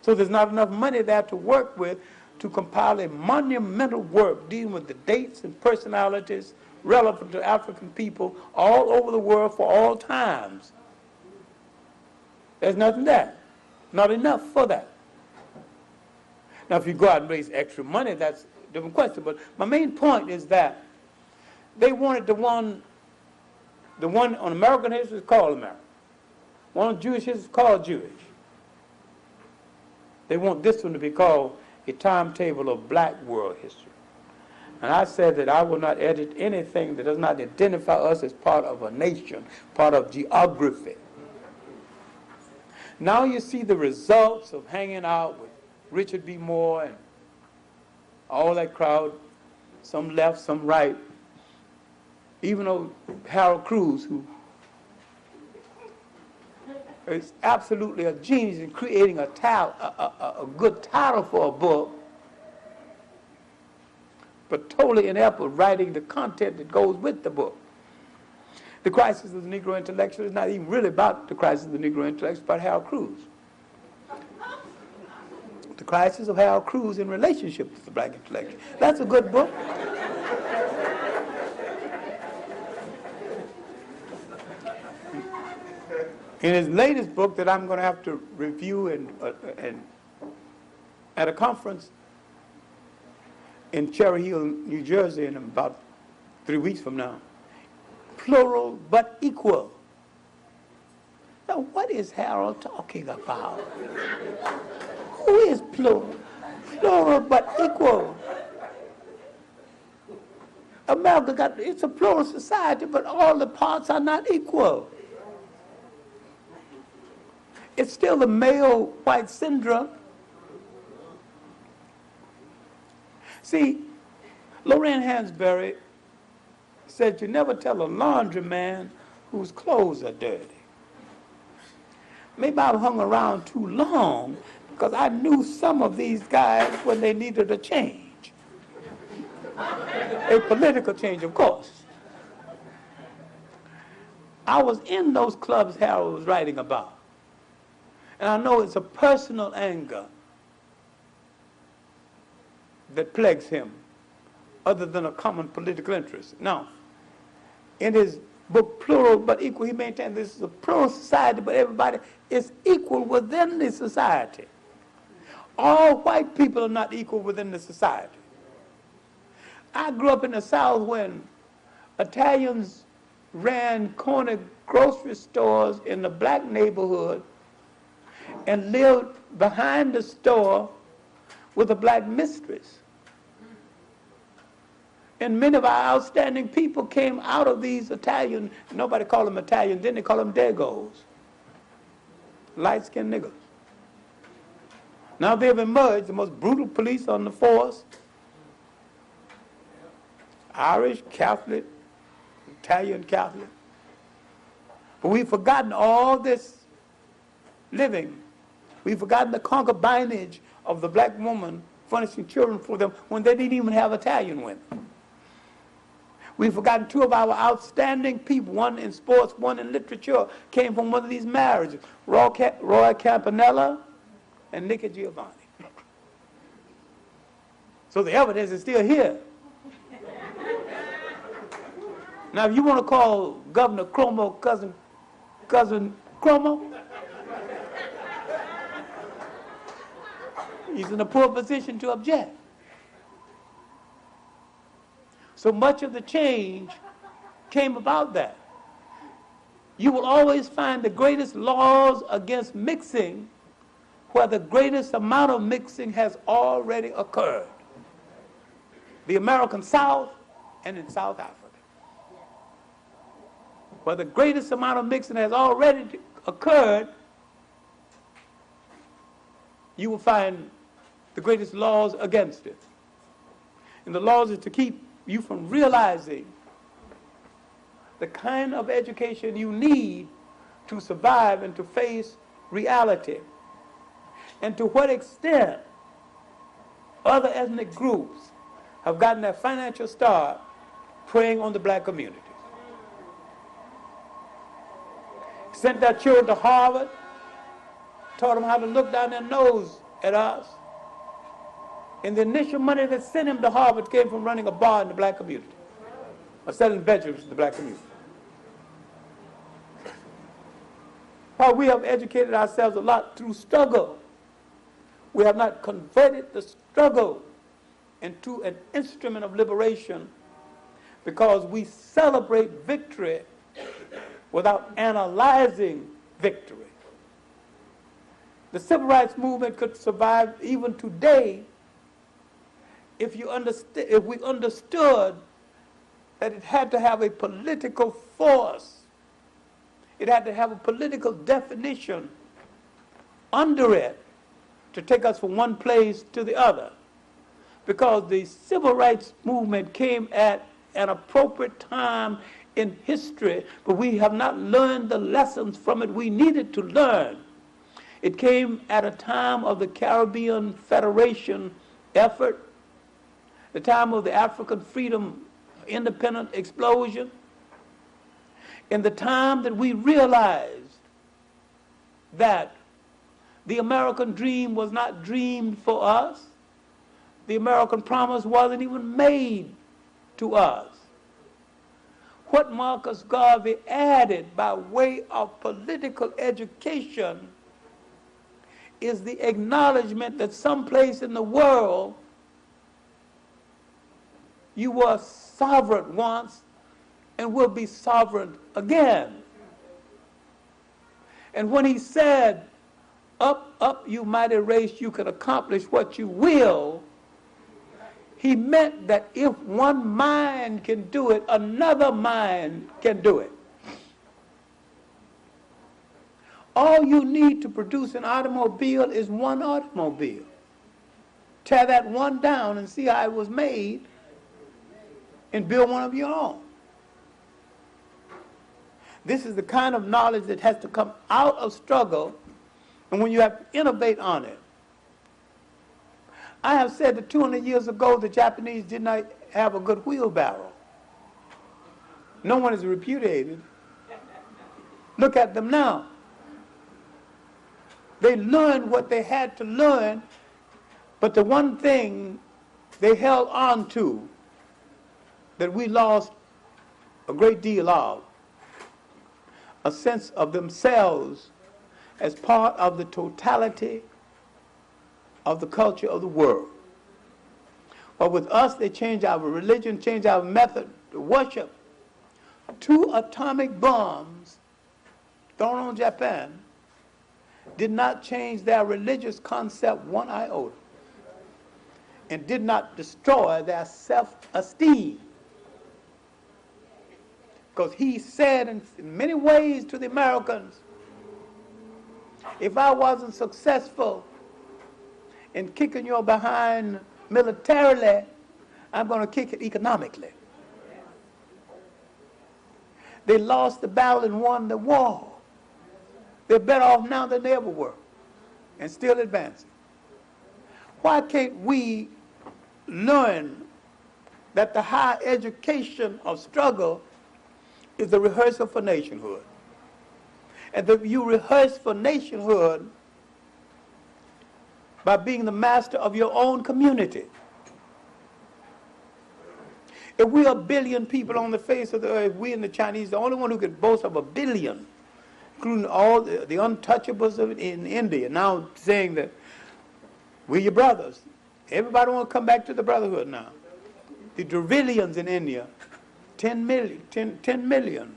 So there's not enough money there to work with to compile a monumental work dealing with the dates and personalities relevant to African people all over the world for all times. There's nothing there. Not enough for that. Now, if you go out and raise extra money, that's a different question. But my main point is that they wanted the one on American history is called American. One on Jewish history is called Jewish. They want this one to be called a timetable of black world history. And I said that I will not edit anything that does not identify us as part of a nation, part of geography. Now you see the results of hanging out with Richard B. Moore and all that crowd, some left, some right. Even though Harold Cruz, who is absolutely a genius in creating a good title for a book, but totally inept at writing the content that goes with the book. The Crisis of the Negro Intellectual is not even really about the crisis of the Negro Intellectual, it's about Harold Cruz. The Crisis of Harold Cruz in relationship to the black intellectual. That's a good book. In his latest book that I'm going to have to review and at a conference in Cherry Hill, New Jersey, in about 3 weeks from now, Plural but Equal. Now, what is Harold talking about? Who is plural? Plural but equal. America it's a plural society, but all the parts are not equal. It's still the male white syndrome. See, Lorraine Hansberry said you never tell a laundryman whose clothes are dirty. Maybe I've hung around too long because I knew some of these guys when they needed a change. A political change, of course. I was in those clubs Harold was writing about. And I know it's a personal anger that plagues him, other than a common political interest. Now, in his book, Plural but Equal, he maintained this is a plural society, but everybody is equal within the society. All white people are not equal within the society. I grew up in the South when Italians ran corner grocery stores in the black neighborhood and lived behind the store with a black mistress. And many of our outstanding people came out of these Italian, nobody called them Italians, then they call them Dagos, light-skinned niggers. Now they've emerged, the most brutal police on the force, Irish, Catholic, Italian Catholic. But we've forgotten all this living. We've forgotten the concubinage of the black woman furnishing children for them when they didn't even have Italian women. We've forgotten two of our outstanding people, one in sports, one in literature, came from one of these marriages, Roy Campanella and Nikki Giovanni. So the evidence is still here. Now, if you want to call Governor Cuomo cousin Cuomo, he's in a poor position to object. So much of the change came about that. You will always find the greatest laws against mixing where the greatest amount of mixing has already occurred. The American South and in South Africa. Where the greatest amount of mixing has already occurred, you will find the greatest laws against it. And the laws is to keep you from realizing the kind of education you need to survive and to face reality. And to what extent other ethnic groups have gotten their financial start preying on the black community. Sent their children to Harvard, taught them how to look down their nose at us. And the initial money that sent him to Harvard came from running a bar in the black community, or selling vegetables in the black community. While we have educated ourselves a lot through struggle, we have not converted the struggle into an instrument of liberation because we celebrate victory without analyzing victory. The civil rights movement could survive even today if we understood that it had to have a political force. It had to have a political definition under it to take us from one place to the other. Because the civil rights movement came at an appropriate time in history, but we have not learned the lessons from it we needed to learn. It came at a time of the Caribbean Federation effort, the time of the African freedom independent explosion, in the time that we realized that the American dream was not dreamed for us. The American promise wasn't even made to us. What Marcus Garvey added by way of political education is the acknowledgement that someplace in the world you were sovereign once and will be sovereign again. And when he said, up, up, you mighty race, you can accomplish what you will, he meant that if one mind can do it, another mind can do it. All you need to produce an automobile is one automobile. Tear that one down and see how it was made and build one of your own. This is the kind of knowledge that has to come out of struggle, and when you have to innovate on it. I have said that 200 years ago the Japanese did not have a good wheelbarrow. No one is repudiated. Look at them now. They learned what they had to learn, but the one thing they held on to that we lost a great deal of, a sense of themselves as part of the totality of the culture of the world. But with us, they changed our religion, changed our method to worship. 2 atomic bombs thrown on Japan did not change their religious concept one iota and did not destroy their self-esteem. Because he said in many ways to the Americans, if I wasn't successful in kicking your behind militarily, I'm going to kick it economically. They lost the battle and won the war. They're better off now than they ever were, and still advancing. Why can't we learn that the higher education of struggle is the rehearsal for nationhood? And that you rehearse for nationhood by being the master of your own community. If we are a billion people on the face of the earth, we and the Chinese, the only one who could boast of a billion, including all the untouchables in India, now saying that we're your brothers. Everybody want to come back to the brotherhood now. The Dravidians in India, 10 million.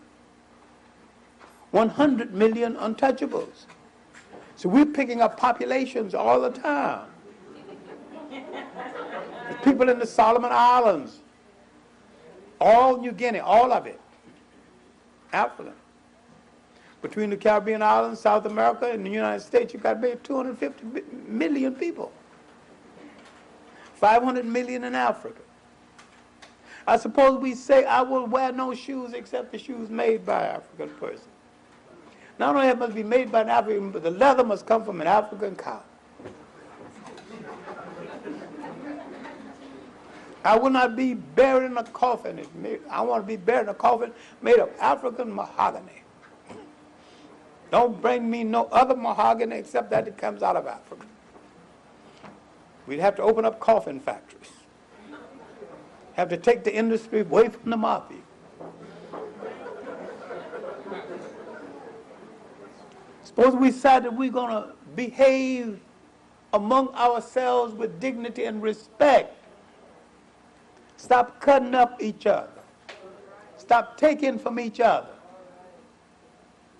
100 million untouchables. So we're picking up populations all the time. The people in the Solomon Islands, all New Guinea, all of it, Africa. Between the Caribbean islands, South America, and the United States, you've got maybe 250 million people. 500 million in Africa. I suppose we say, I will wear no shoes except the shoes made by an African person. Not only it must be made by an African, but the leather must come from an African cow. I will not be buried in a coffin. I want to be buried in a coffin made of African mahogany. Don't bring me no other mahogany except that it comes out of Africa. We'd have to open up coffin factories. Have to take the industry away from the mafia. Suppose we decide that we're going to behave among ourselves with dignity and respect. Stop cutting up each other. Stop taking from each other.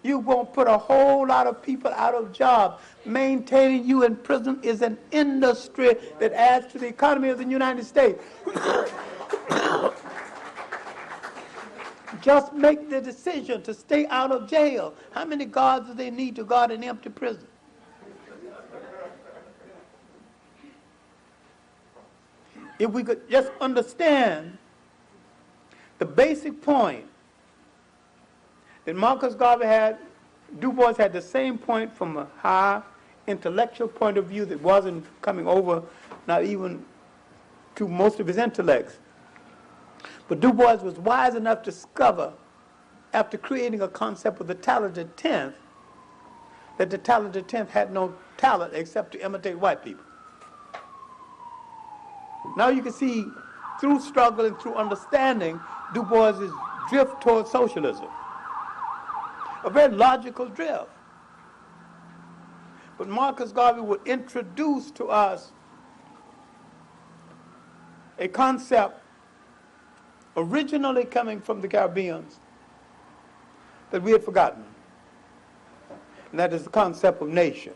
You're going to put a whole lot of people out of job. Maintaining you in prison is an industry that adds to the economy of the United States. Just make the decision to stay out of jail. How many guards do they need to guard an empty prison? If we could just understand the basic point that Marcus Garvey had, Du Bois had the same point from a high intellectual point of view that wasn't coming over, not even to most of his intellects. But Du Bois was wise enough to discover, after creating a concept of the talented tenth, that the talented tenth had no talent except to imitate white people. Now you can see, through struggle and through understanding, Du Bois's drift towards socialism. A very logical drift. But Marcus Garvey would introduce to us a concept originally coming from the Caribbeans that we had forgotten. And that is the concept of nation.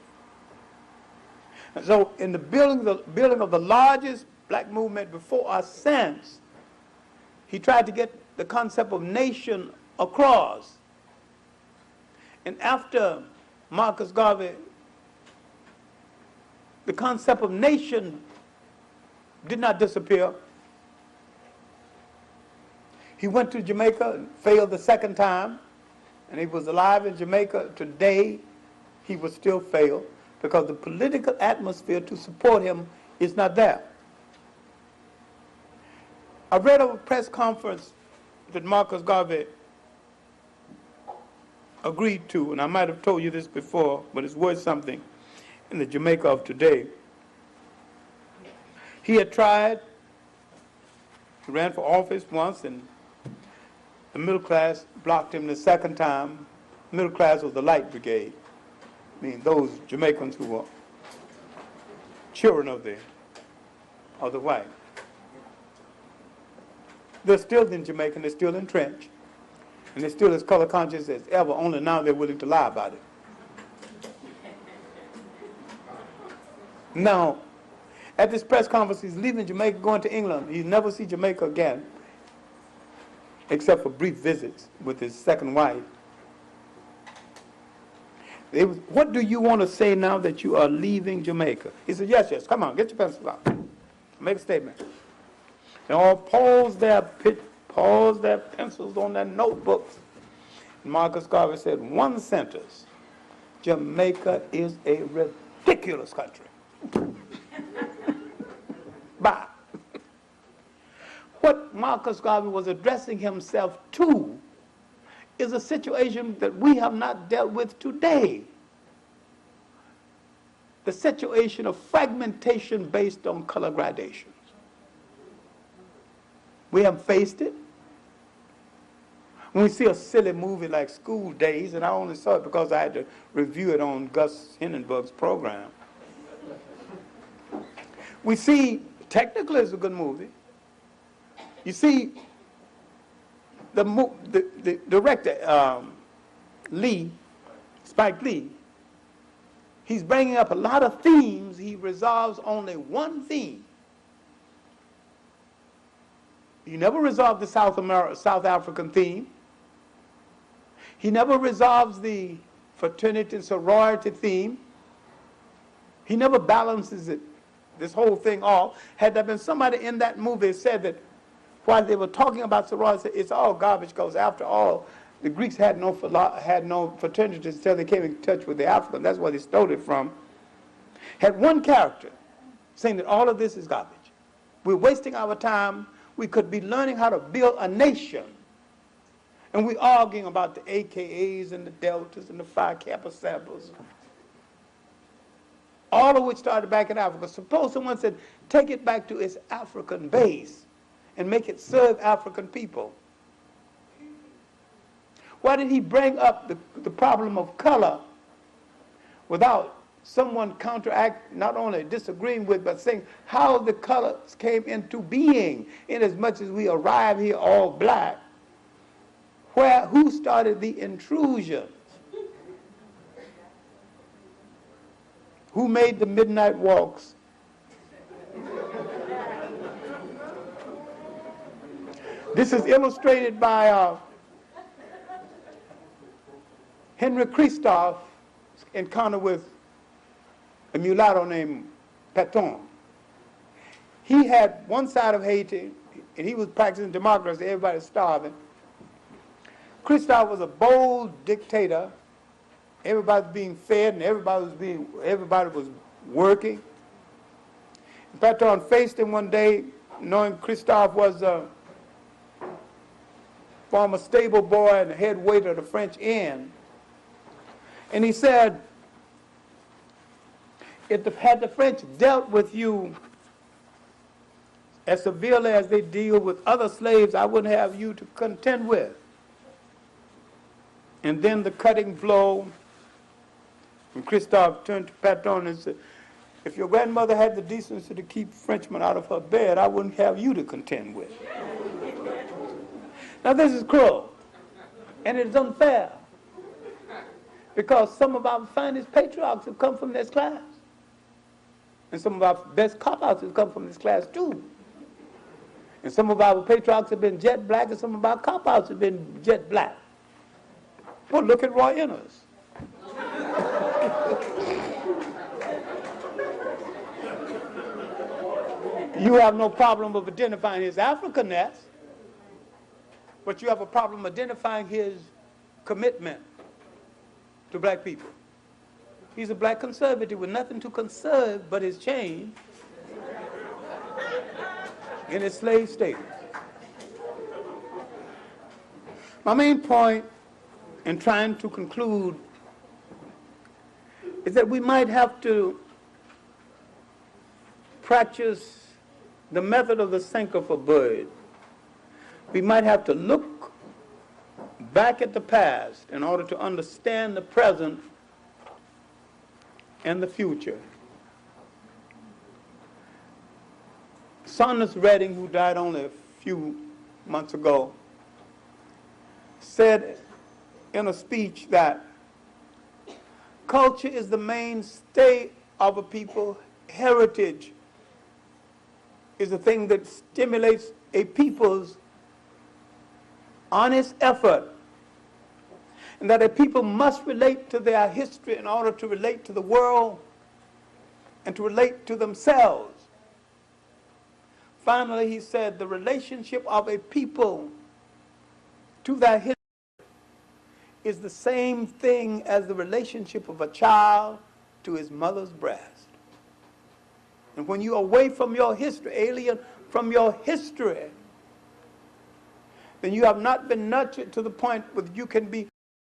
And so in the building of the largest black movement before us since, he tried to get the concept of nation across. And after Marcus Garvey, the concept of nation did not disappear. He went to Jamaica and failed the second time, and he was alive in Jamaica today. He would still fail because the political atmosphere to support him is not there. I read of a press conference that Marcus Garvey agreed to, and I might have told you this before, but it's worth something, in the Jamaica of today. He had tried, he ran for office once, and the middle class blocked him the second time. Middle class was the light brigade. I mean, those Jamaicans who were children of the white. They're still in Jamaica, they're still entrenched, and they're still as color conscious as ever, only now they're willing to lie about it. Now, at this press conference, he's leaving Jamaica, going to England. He'll never see Jamaica again. except for brief visits with his second wife. What do you want to say now that you are leaving Jamaica? He said, yes, yes, come on, get your pencils out. Make a statement. They all paused their pencils on their notebooks. And Marcus Garvey said, one sentence, Jamaica is a ridiculous country. Bye. What Marcus Garvey was addressing himself to is a situation that we have not dealt with today. The situation of fragmentation based on color gradations. We have faced it. When we see a silly movie like School Days, and I only saw it because I had to review it on Gus Hindenburg's program. We see, technically it's a good movie. You see, the director, Spike Lee, he's bringing up a lot of themes. He resolves only one theme. He never resolved the South African theme. He never resolves the fraternity and sorority theme. He never balances this whole thing off. Had there been somebody in that movie said that while they were talking about sorority, it's all garbage because after all, the Greeks had no fraternities until they came in touch with the Africans. That's where they stole it from. Had one character saying that all of this is garbage. We're wasting our time. We could be learning how to build a nation. And we're arguing about the AKAs and the Deltas and the Phi Kappa Samples. All of which started back in Africa. Suppose someone said, take it back to its African base and make it serve African people. Why did he bring up the problem of color without someone counteract, not only disagreeing with, but saying how the colors came into being, in as much as we arrive here all black? Who started the intrusion? Who made the midnight walks? This is illustrated by Henrik Clarke's encounter with a mulatto named Patron. He had one side of Haiti, and he was practicing democracy. Everybody's starving. Christophe was a bold dictator. Everybody was being fed, and everybody was working. And Patron faced him one day, knowing Christophe was a former stable boy and the head waiter of the French Inn. And he said, had the French dealt with you as severely as they deal with other slaves, I wouldn't have you to contend with. And then the cutting blow, and Christophe turned to Patron and said, if your grandmother had the decency to keep Frenchmen out of her bed, I wouldn't have you to contend with. Now this is cruel, and it is unfair, because some of our finest patriarchs have come from this class. And some of our best cop-outs have come from this class too. And some of our patriarchs have been jet black, and some of our cop-outs have been jet black. Well, look at Roy Innes. You have no problem of identifying his Africanness, but you have a problem identifying his commitment to black people. He's a black conservative with nothing to conserve but his chain in his slave status. My main point in trying to conclude is that we might have to practice the method of the Sankofa bird. We might have to look back at the past in order to understand the present and the future. Saunders Redding, who died only a few months ago, said in a speech that culture is the mainstay of a people. Heritage is the thing that stimulates a people's honest effort, and that a people must relate to their history in order to relate to the world and to relate to themselves. Finally, he said, the relationship of a people to their history is the same thing as the relationship of a child to his mother's breast. And when you're away from your history, alien from your history, then you have not been nurtured to the point where you can be